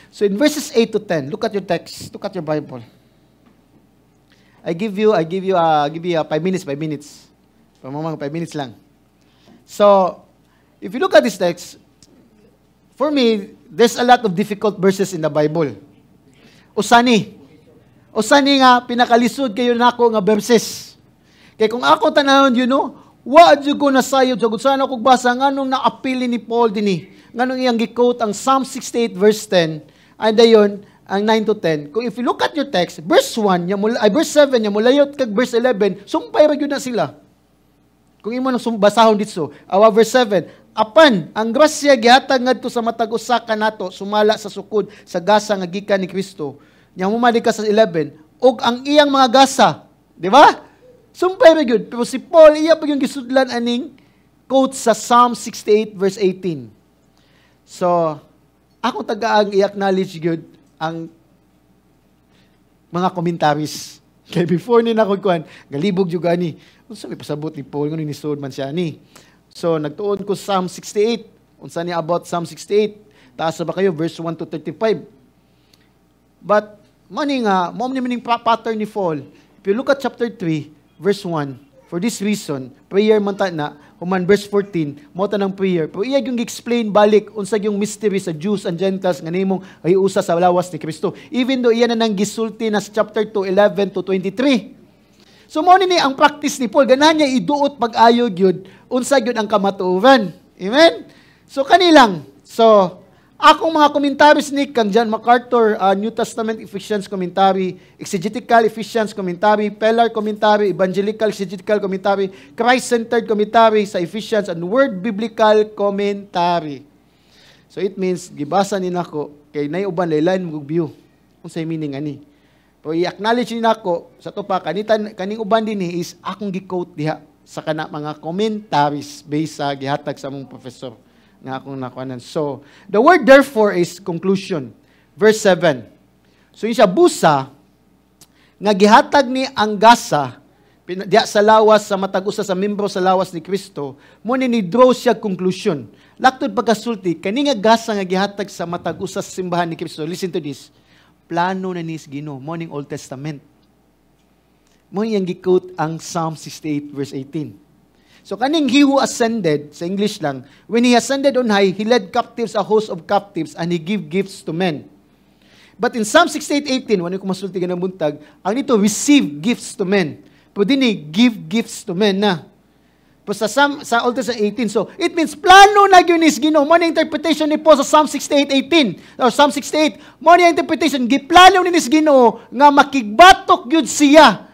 So in verses 8 to 10, look at your text, look at your Bible. I give you 5 minutes, 5 minutes. Pamamang 5 minutes lang. So, if you look at this text, for me, there's a lot of difficult verses in the Bible. Usani nga, pinakalisod kayo na ako nga verses. Kaya kung ako tanahon, waad ko nasayod, so kung saan ako basa, nganong naapili ni Paul dini, nganong iyang gi-quote ang Psalm 68 verse 10, and ayon, ang 9 to 10. Kung if you look at your text, verse 7, mulayot kag verse 11, sumpay ra gyud na sila. Kung imo nang basahon dito, verse 7, apan ang grasya gihatag ngadto sa matag usa kanato sumala sa sukod sa gasa nga gikan ni Kristo. Nya humali ka sa 11 ug ang iyang mga gasa, di ba? Sumpay ra gyud. Pero si Paul iya pa yung gisudlan aning quote sa Psalm 68 verse 18. So, ako tagaang i-acknowledge gyud ang mga commentaries. Kay before ni na ko kuan, galibog jud gani. Unsa may pasabot ni Paul ngano ni sud man siya ni. So, nagtuon ko Psalm 68. Unsa ni about Psalm 68? Taas ba kayo? Verse 1 to 35. But, mo ni pattern ni Paul. If you look at chapter 3, verse 1, for this reason, prayer man ta na, human verse 14, mo ta ng prayer. Pero iya yung explain balik, unsa yung mystery sa Jews and Gentiles, nga nimong ay usa sa lawas ni Kristo. Even though iya na nang gisulti na sa chapter 2, 11 to 23. So, mo ni ang practice ni Paul, ganahan niya iduot pag-ayo gyud unsa gyud ang kamatuoran. Amen? So, kanilang. So, akong mga commentaries ni kang John MacArthur, New Testament Ephesians Commentary, Exegetical Ephesians Commentary, Peller Commentary, Evangelical Exegetical Commentary, Christ-Centered Commentary sa Ephesians, and Word Biblical Commentary. So, it means, gibasa ni nako, kay naiuban laylain mong view. Unsay meaning ani? Pero i-acknowledge ni nako sa to pa kaning uban dinhi is akong gi-quote diha sa kana mga commentaries based sa gihatag sa among professor nga akong nakuanan. So, the word therefore is conclusion. Verse 7. So, yung siya busa nga gihatag ni ang gasa diya sa lawas sa matag usa sa membro sa lawas ni Kristo, mo ni draw siya conclusion. Laktod pagkasulti kani nga gasa nga gihatag sa matag usa sa simbahan ni Kristo. Listen to this. Plano na ni Ginoo mo ning Old Testament. Mo yang gi-quote ang Psalm 68 verse 18. So kaning he who ascended, sa English lang, when he ascended on high, he led captives a host of captives and he gave gifts to men. But in Psalm 68:18, wala ko masulti ka ng buntag, ang dito, receive gifts to men. Pero dini, give gifts to men na. Pero sa Old Testament 18, so it means plano na yun is Ginoo. Mo na interpretation ni Paul sa Psalm 68:18 or Psalm 68. Mo na interpretation, giplano ni is Ginoo nga makigbatok yun siya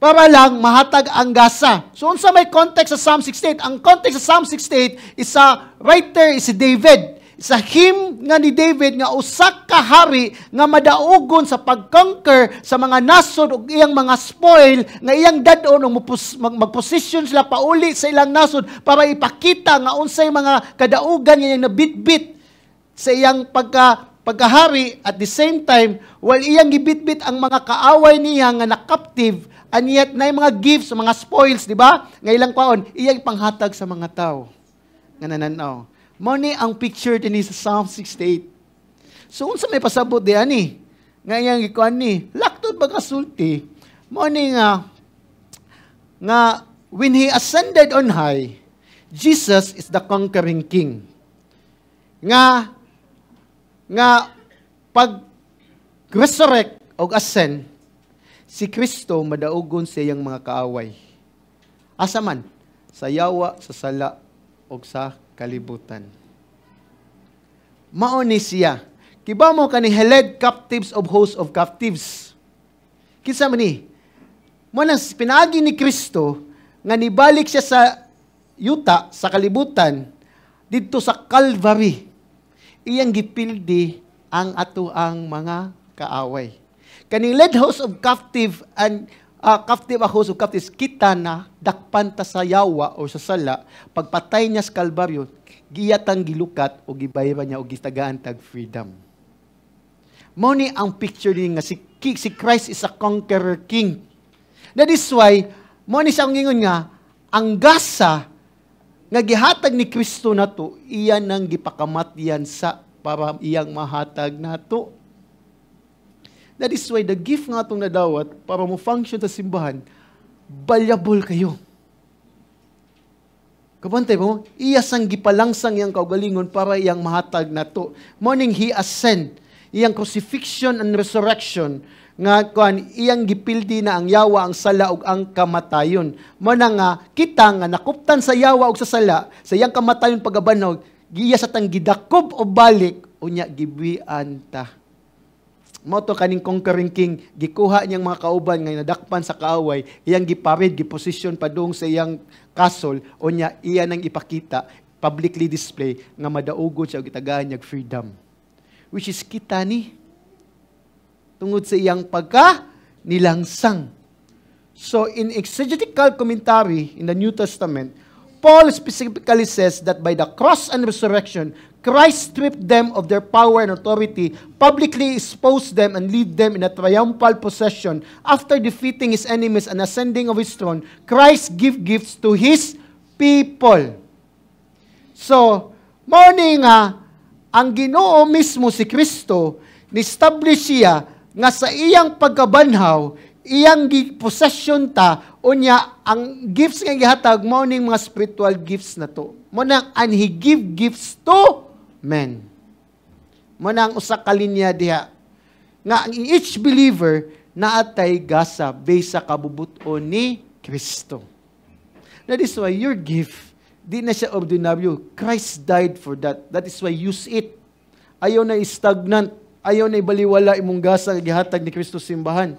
para lang mahatag ang gasa. So unsa may context sa Psalm 68? Ang context sa Psalm 68 is sa writer is si David. Sa hymn nga ni David nga usa ka hari nga madaugon sa pag-conquer sa mga nasod ug iyang mga spoil nga iyang dadon ug magposisyon sila pauli sa ilang nasod para ipakita nga unsay mga kadaugan nga iyang nabitbit sa iyang pagkahari. At the same time, while iyang gibitbit ang mga kaaway niya nga na-captive, and yet na mga gifts, mga spoils, di ba? Nga ilang kwaon, iyang panghatag sa mga tao nga nananaw. Mo ni ang picture din sa Psalm 68. So unsa may pasabot di ani? Nga iyang gikuan ni, laktod pagkasulti. Mo ni nga when he ascended on high, Jesus is the conquering king. Nga pag resurrect o ascend, si Kristo madaugon sa iyang mga kaaway. Asa man? Sa yawa, sa sala, o sa kalibutan. Mao ni siya. Kiba mo kani led captives of hosts of captives. Kinsa man ni? Mo nang pinaagi ni Kristo nga nibalik siya sa yuta, sa kalibutan, didto sa Calvary. Iyang gipildi ang ato ang mga kaaway. Kaning led host of captive and captive a host of captives, kita na dakpan ta sa yawa o sa sala, pagpatay niya sa Kalbaryo, giyatang gilukat o gibayra niya o gitagaan tag freedom. Mao ni ang picture ni nga si Christ is a conqueror king. That is why mao ni siya ang ingon nga ang gasa nga gihatag ni Kristo nato iyan nang gipakamatyan sa para iyang mahatag nato. That is why the gift nga itong nadawat para mo function sa simbahan, valuable kayo. Kapantay mo, iyasang gipalangsang iyang kaugalingon para iyang mahatag na to. Morning he ascend, iyang crucifixion and resurrection, nga iyang gipildi na ang yawa, ang sala, ug ang kamatayon. Muna nga, kita nga nakuptan sa yawa ug sa sala, sa iyang kamatayon pagabanog, giya sa tang gidakob o balik, unya gibian ta. Moto kaning conquering king, gikuha niyang mga kauban nga nadakpan sa kaaway, iyang giparid, giposisyon padung sa iyang castle, o niya, iya nang ipakita, publicly display, nga madaugod siya o gitagaan niyag freedom. Which is kita ni, tungod sa iyang nilangsang. So, in exegetical commentary in the New Testament, Paul specifically says that by the cross and resurrection, Christ stripped them of their power and authority, publicly exposed them, and lead them in a triumphal procession. After defeating his enemies and ascending of his throne, Christ gave gifts to his people. So, morning ang Ginoo mismo si Kristo, ni-establish siya nga sa iyang pagkabanhaw, iyang possession ta, unya ang gifts nga gihatag mao ning mga spiritual gifts na to. Mo nang and he give gifts to men. Mo nang usa ka linya diha nga ang each believer naatay gasa based sa kabubuton ni Kristo. That is why your gift di na siya ordinaryo. Christ died for that. That is why use it. Ayaw na stagnant, ayaw na ibaliwala imong gasa nga gihatag ni Kristo simbahan.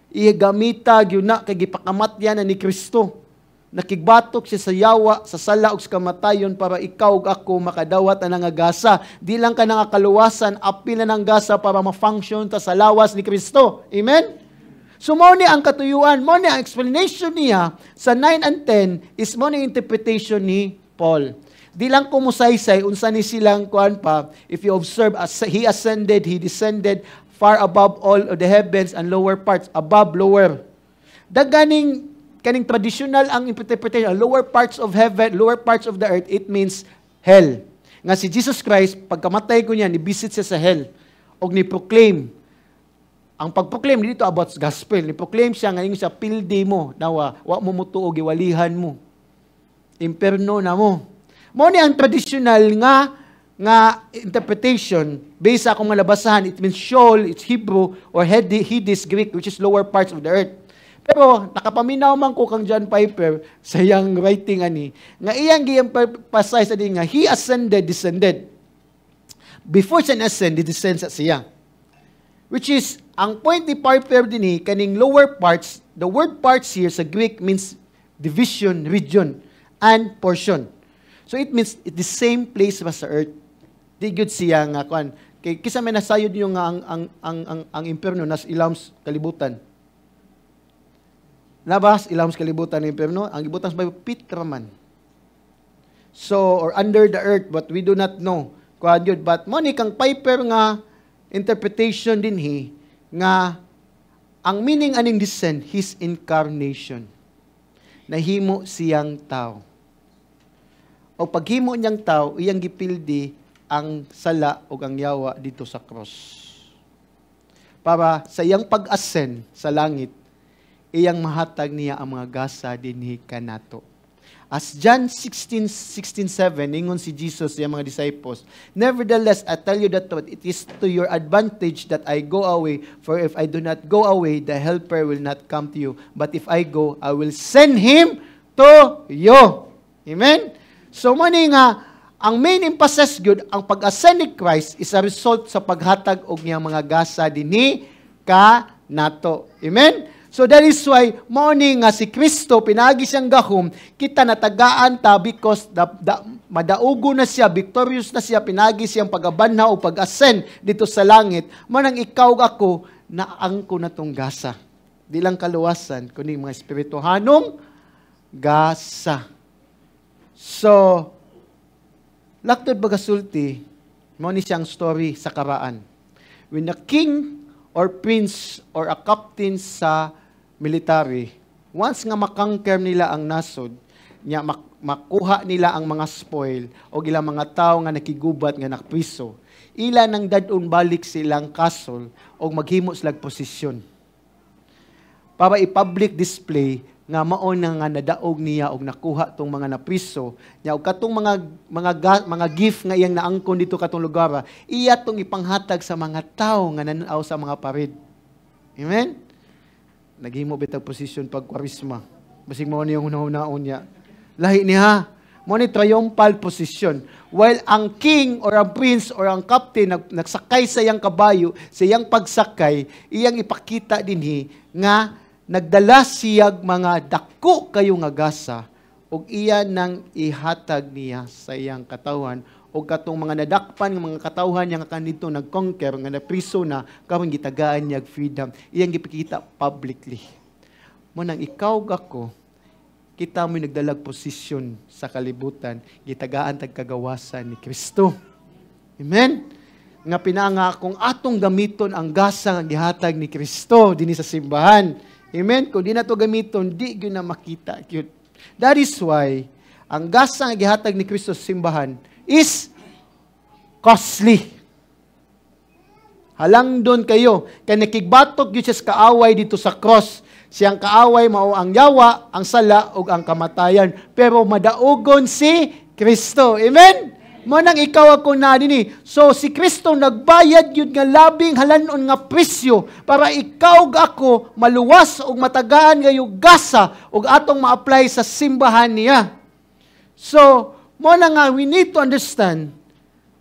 Igamita gyud na kay gipakamatyan na ni Kristo. Nakigbatok siya sa yawa, sa sala ug sa kamatayon para ikaw ug ako makadawat na nga gasa. Di lang ka nga kaluwasan, apil na ng gasa para ma-function ta sa lawas ni Kristo. Amen? So mao ni ang katuyuan, mao ni ang explanation niya sa 9 and 10 is mao ni interpretation ni Paul. Di lang kumusaysay unsa ni silang kuan pa, if you observe, as he ascended, he descended far above all of the heavens and lower parts, above, lower. Daganing kaning traditional ang interpretation, lower parts of heaven, lower parts of the earth, it means hell. Nga si Jesus Christ, pagkamatay ko niya, ni-visit siya sa hell, o ni-proclaim. Ang pag-proclaim dito about gospel, ni-proclaim siya ngayon sa pildi mo, nawa, wa mo mutuog, iwalihan mo. Imperno na mo. Mo ni ang traditional nga interpretation, based sa akong malabasahan, it means Sheol, it's Hebrew, or Hades, Greek, which is lower parts of the earth. Pero, nakapaminaw man ko kang John Piper sa iyang writing ani, nga iyang gi-emphasize sa nga, He ascended, descended. Before siya ascend, descend sa siya. Which is, ang point ni Piper din kaning lower parts, the word parts here sa Greek means division, region, and portion. So it means it's the same place as sa earth. Di good siya nga kuan. Kay kisa may nasayod yung nga ang impierno nas ilams kalibutan. Labas ilams kalibutan ng impierno, ang gibutan sa Bible Pitraman. So or under the earth, but we do not know. Kuan yun, but mo ni kang Piper nga interpretation din nga ang meaning aning descent, His incarnation. Nahimo siyang tao. O paghimo niyang tao, iyang gipildi ang sala o ang yawa dito sa cross. Para sa iyang pag-ascend sa langit, iyang mahatag niya ang mga gasa dinhi kanato. As John 16:7, ningon si Jesus sa mga disciples, Nevertheless, I tell you the truth, it is to your advantage that I go away, for if I do not go away, the helper will not come to you. But if I go, I will send him to you. Amen? So, mani nga, ang main emphasis good, ang pag-ascend ni Christ is a result sa paghatag og niyang mga gasa dinhi kanato. Amen? So that is why, morning nga si Kristo, pinagi siyang gahom, kita natagaan ta because madaugo na siya, victorious na siya, pinagi siyang pagabanhaw o pag-ascend dito sa langit. Manang ikaw ako, naangko na tong gasa. Di lang kaluwasan, kundi mga espirituhanong gasa. So, laktod bagasulti, mo ni siyang story sa karaan. When a king or prince or a captain sa military, once nga makangker nila ang nasod, niya makuha nila ang mga spoil o ilang mga tao nga nakigubat nga nakpriso, ila nang dadun balik silang castle o maghimo silang posisyon. Para i-public display nga mao na nga nadaog niya og nakuha tong mga napriso nya og katong mga gift nga iyang naangkon dito katong lugar, iya tong ipanghatag sa mga tao nga nananaw sa mga parid. Amen. Naghimo bitag posisyon pag kwarisma. Basig mao ni yung hunahunaon niya. Lahi niya. Mao ni triumphal position. While ang king or ang prince or ang captain nagsakay sa iyang kabayo, sa iyang pagsakay, iyang ipakita dinhi nga nagdala siyag mga dako kayo nga gasa ug iya nang ihatag niya sa iyang katawan ug katong mga nadakpan nga mga katawhan niya nga kanito nag-conquer nga napriso na karon gitagaan niya freedom, iyang gipakita publicly. Mo nang ikaw gako, kita mo nagdalag posisyon sa kalibutan, gitagaan tag kagawasan ni Kristo. Amen. Nga pinanga kung atong gamiton ang gasa nga gihatag ni Kristo dinhi sa simbahan. Amen? Kung di na ito gamiton, di yun na makita. That is why, ang gasa nga gihatag ni Kristo sa simbahan is costly. Halang doon kayo. Kaya nakigbatok yun siya sa kaaway dito sa cross. Siyang kaaway, mao ang yawa, ang sala, o ang kamatayan. Pero madaugon si Kristo. Amen? Manang ikaw ako na din. So si Kristo nagbayad yun nga labing halanon nga presyo para ikaw ako maluwas o matagaan ngayon gasa o atong ma-apply sa simbahan niya. So, mo na nga, we need to understand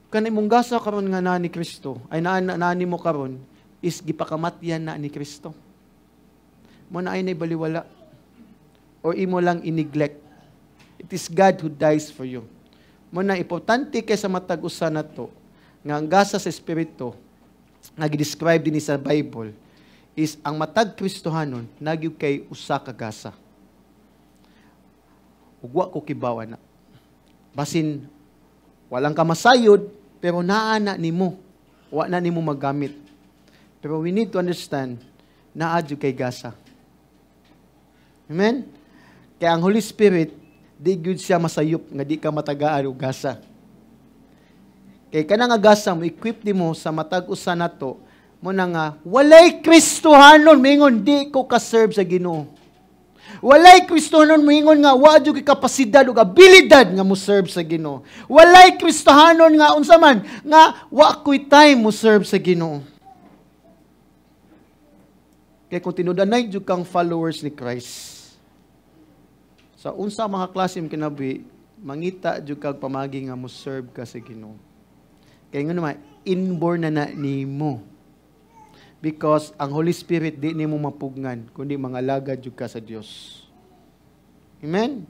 kanay mong gasa karon nga na ni Kristo, ay naani mo karon is gipakamatyan na ni Kristo. Mo na ay baliwala or imo lang i-neglect. It is God who dies for you. Muna, importante kay sa matag usa na to, nga ang gasa sa Espiritu, nga gi-describe din sa Bible, is ang matag Kristohanon, nagyo kay usa ka gasa. Ugwa ko kibawa na. Basin, walang kamasayod, pero naana nimo, wa na nimo magamit. Pero we need to understand, naadyo kay gasa. Amen? Kaya ang Holy Spirit, di gyud siya masayop nga di ka matagaan og gasa. Kay kana nga gasa mo equip nimo sa matag usa nato mo na nga walay Kristohanon mingon di ko ka-serve sa Ginoo. Walay Kristohanon mingon nga wa jud kapasidad ug abilidad nga mo serve sa Ginoo. Walay Kristohanon nga unsa man nga wa ko'y time mo serve sa Ginoo. Kay kung tinudanay jud kang followers ni Christ, sa unsa mga klase mo kinabuhi, mangita jud kag pamagi nga mo serve ka sa Ginoo. Kay ngano man inborn na nimo. Because ang Holy Spirit di nimo mapugnan kundi mangalagad jud ka sa Dios. Amen.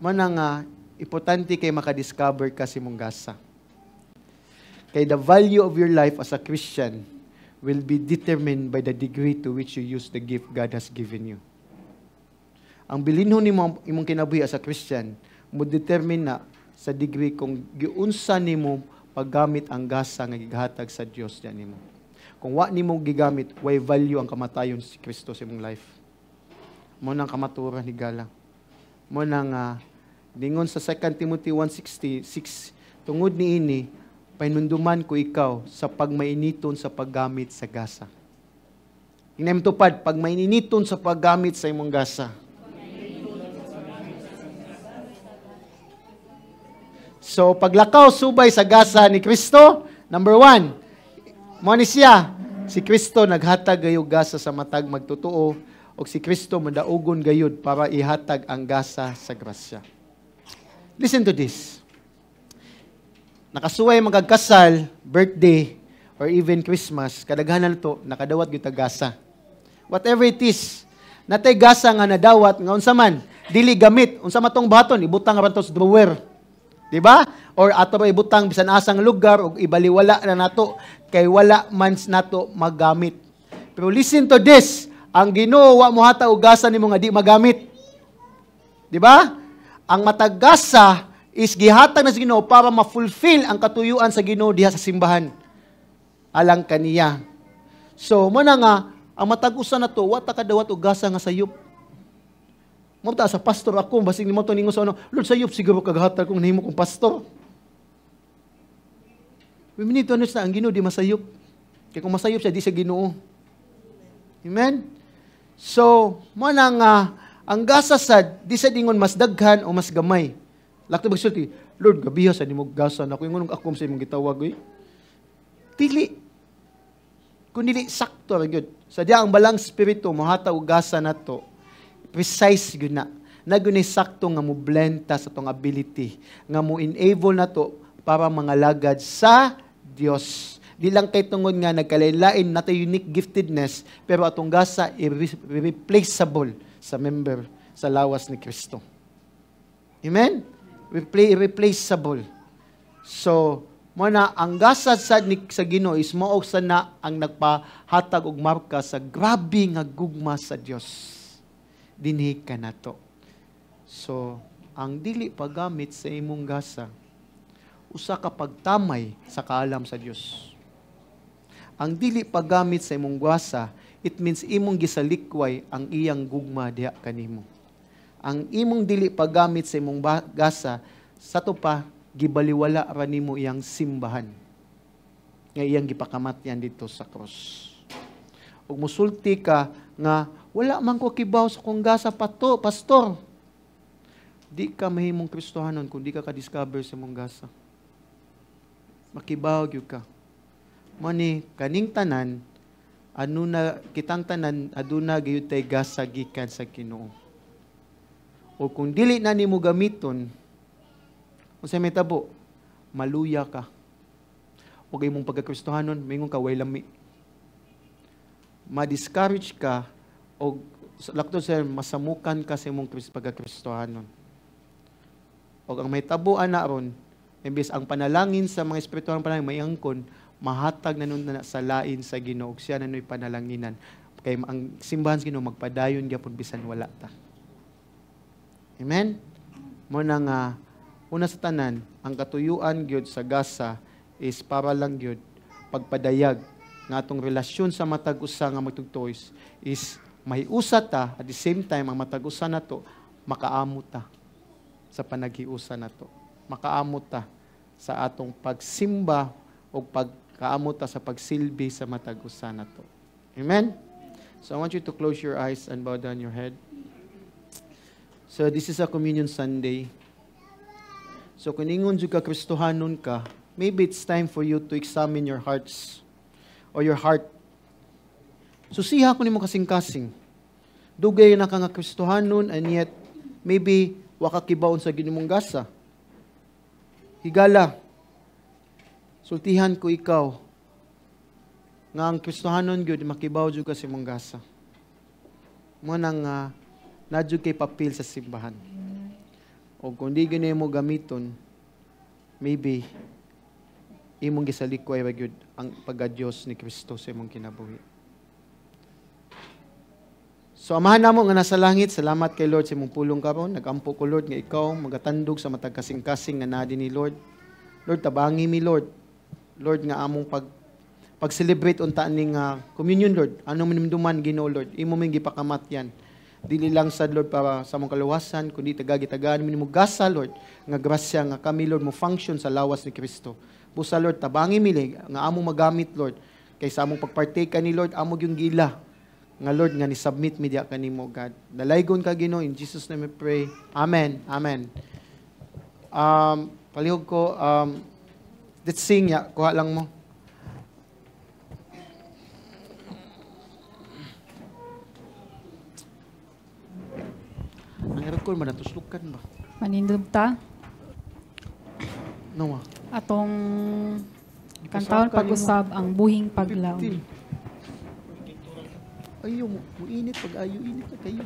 Mana nga importante kay makadiscover ka sa imong gasa. Kay the value of your life as a Christian will be determined by the degree to which you use the gift God has given you. Ang bilinhon nimo imong kinabuhi as a Christian mo determine na sa degree kung giunsa nimo paggamit ang gasa nga gihatag sa Dios diyan nimo. Kung wa nimo gigamit, way value ang kamatayon si Kristo sa imong life. Mo nang kamaturan ni Gala. Mo nang dingon sa 2 Timothy 1:6 tungod niini pahinumduman ko ikaw sa pagmainiton sa paggamit sa gasa. Ingnem tupad pagmainiton sa paggamit sa imong gasa. So, paglakaw subay sa gasa ni Kristo, number 1, mo ni siya, si Kristo naghatag gayud gasa sa matag magtotoo, o si Kristo madaugon gayud para ihatag ang gasa sa grasya. Listen to this. Nakasuway magagkasal, birthday, or even Christmas, kadaghanan to, nakadawat gyud ta gasa. Whatever it is, natay gasa nga nadawat, nga unsa man, dili gamit, unsa matong baton, ibutang ra to sa drawer. Diba? Or ato ba ibutang bisan asang lugar o ibaliwala na nato kay wala man nato magamit. Pero listen to this, ang Ginoo wa mo hata og gasa nimo nga di magamit. Diba? Ang matagasa is gihatag na sa Ginoo para ma-fulfill ang katuyuan sa Ginoo diha sa simbahan. Alang kaniya. So mo na nga ang matag-usa na to wa ta kadawat og gasa nga sayop. Mo ta sa pastor ako, basig nimo to ningon sa ano, Lord sayop siguro kaghatag kung nahimo kong pastor. We need to understand, ang Ginoo di masayop. Kaya kung masayop siya, di sa Ginoo. Amen? So, mo nang ang gasa sad, di sa dingon mas daghan o mas gamay. Lakto magsulti, Lord, gabiha sa nimo gasa na ako, yung akom sa imong gitawag, Dili. Kung dili, sakto ra gyud. Sadya ang balang spirito, mohata og gasa na to, precise yun na. Nagunay sakto nga mo blend ta sa tong ability. Nga mo enable na to para mangalagad sa Dios. Di lang kay tungod nga nagkalain-lain nato unique giftedness, pero atong gasa irreplaceable sa member sa lawas ni Kristo. Amen? Irreplaceable. So, mo na ang gasa sa Ginoo is mao sana ang nagpahatag og marka sa grabe nga gugma sa Dios. Dinhi ka na to. So, ang dili paggamit sa imong gasa, usa ka pagtamay sa kaalam sa Dios. Ang dili paggamit sa imong gasa, it means imong gisalikway ang iyang gugma diha kanimo. Ang imong dili paggamit sa imong gasa, sa to pa, gibaliwala ra nimo iyang simbahan. Nga iyang gipakamatyan dito sa cross. Ug musulti ka nga, wala man ko kibaw sa kong gasa pastor. Di ka mahimong Kristohanon kung di ka ka-discover sa mong gasa. Makibaw gyud ka. Mani kaning tanan kitang tanan aduna gyud tay gasa gikan sa Ginoo. O kung dili na nimo gamiton, unsay may tabo, maluya ka. O imong pagka-Kristohanon, mingon ka way lami. Ma-discourage ka o lakto sir, masamukan ka sa imong pagka-Kristohanon. O ang may tabuan na ron, imbis ang panalangin sa mga espiritual panalangin, may angkon, mahatag na nun na sa lain sa Ginoo, siya na nun panalanginan. Kaya ang simbahan sa Ginoo, magpadayon gyapon bisan wala ta. Amen? Muna nga, una sa tanan, ang katuyuan gyud sa gasa is para lang gyud pagpadayag nga atong relasyon sa matag-usa nga magtugtoys is may usa ta, at the same time, ang matag-usa na to, makaamot ta sa panaghiusa nato. Makaamot ta sa atong pagsimba o pagkaamot ta sa pagsilbi sa matag usa nato. Amen? So I want you to close your eyes and bow down your head. So this is a Communion Sunday. So kung ingon jud ka Kristohanon ka, maybe it's time for you to examine your hearts or your heart. So siya ko nimo kasing-kasing. Dugay na ka nga Kristohanon and yet maybe wa ka kibaon sa ginimong gasa. Higala. Sultihan ko ikaw nga ang Kristohanon gyud makibaw jud ka sa imong gasa. Mo nang nadyo kay papel sa simbahan. O kung di ganyan mo gamiton, maybe, imong gisalikoy gyud ang pagka-Dios ni Kristo sa imong kinabuhi. So, amahan namo nga nasa langit, salamat kay Lord sa imong pulong karon. Nagampo ko, Lord, nga ikaw magatandog sa matag kasing-kasing nga nadi ni Lord. Lord, tabangi mi, Lord. Lord, nga among pag-celebrate unta ning communion, Lord. Anong minimduman, Ginoo, Lord. Imo ming gipakamat yan. Dili lang sad Lord para sa mong kaluwasan kundi tagagi-tagaan mi mo gasa Lord nga grasya nga kami Lord mo function sa lawas ni Kristo. Busa Lord tabangi mi nga among magamit Lord kay sa among pagpartake ni Lord amo yung gila nga Lord nga ni submit mi diha kanimo God. Dalaygon ka Ginoo in Jesus name we pray. Amen. Amen. Palihog ko let's sing ya kuha lang mo. Ang record man natuslukan ba? Manindog ta. No. Atong kantahon pag-usab ang buhing paglaom. Ayo mo init pag ayo init na kayo.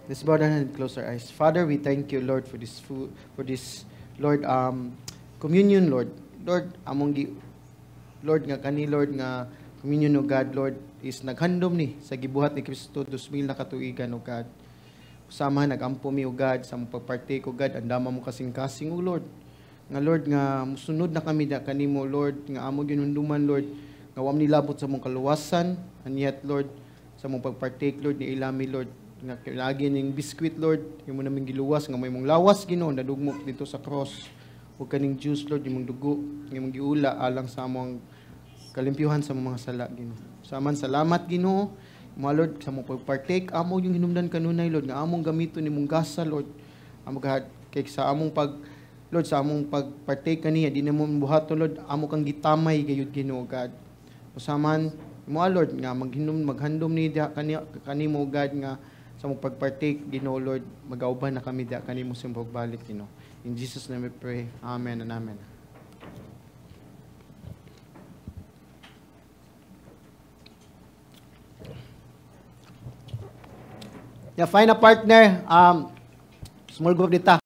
Let's bow down and close our eyes. Father, we thank you, Lord, for this food, for this, Lord, communion, Lord. Lord, Lord nga kani, Lord, nga communion o God, Lord, is naghandom ni sa gibuhat ni Kristo 2000 na katuigan, O God. Usama nagampo mi, O God, sa mong pagpartake, O God, andama mo kasing-kasing, O Lord. Nga Lord, nga musunod na kami da kanimo, Lord, nga amo ginunduman, Lord, nga wam nilabot sa mong kaluwasan, and yet, Lord, sa mong pagpartake, Lord, ni ilami, Lord, nga lagi ning biskwit, Lord, yung mo namin giluwas, nga may mong lawas, Ginoo, nadugmok dito sa cross, o kaning juice, Lord, yung mong dugo, yung mong giula, alang sa among kalimpyuhan sa mga sala, Ginoo. Saman, salamat, Ginoo, mga Lord, sa mong pagpartake, amo yung hinumdan kanunay, Lord, nga among gamito ni mong gasa, Lord, amo kahit kay sa among Lord, sa among pagpartake kaniya, di na mo buhato, Lord, amo kang gitamay, gayud, Ginoo, God. Usaman, mga Lord, nga maghandom ni kanimo, God, nga sa mong pagpartake, Ginoo, Lord, mag-auban na kami da kanimo sa pagbalik, Ginoo. In Jesus' name we pray. Amen and amen. Yeah, find a partner. Small group dita.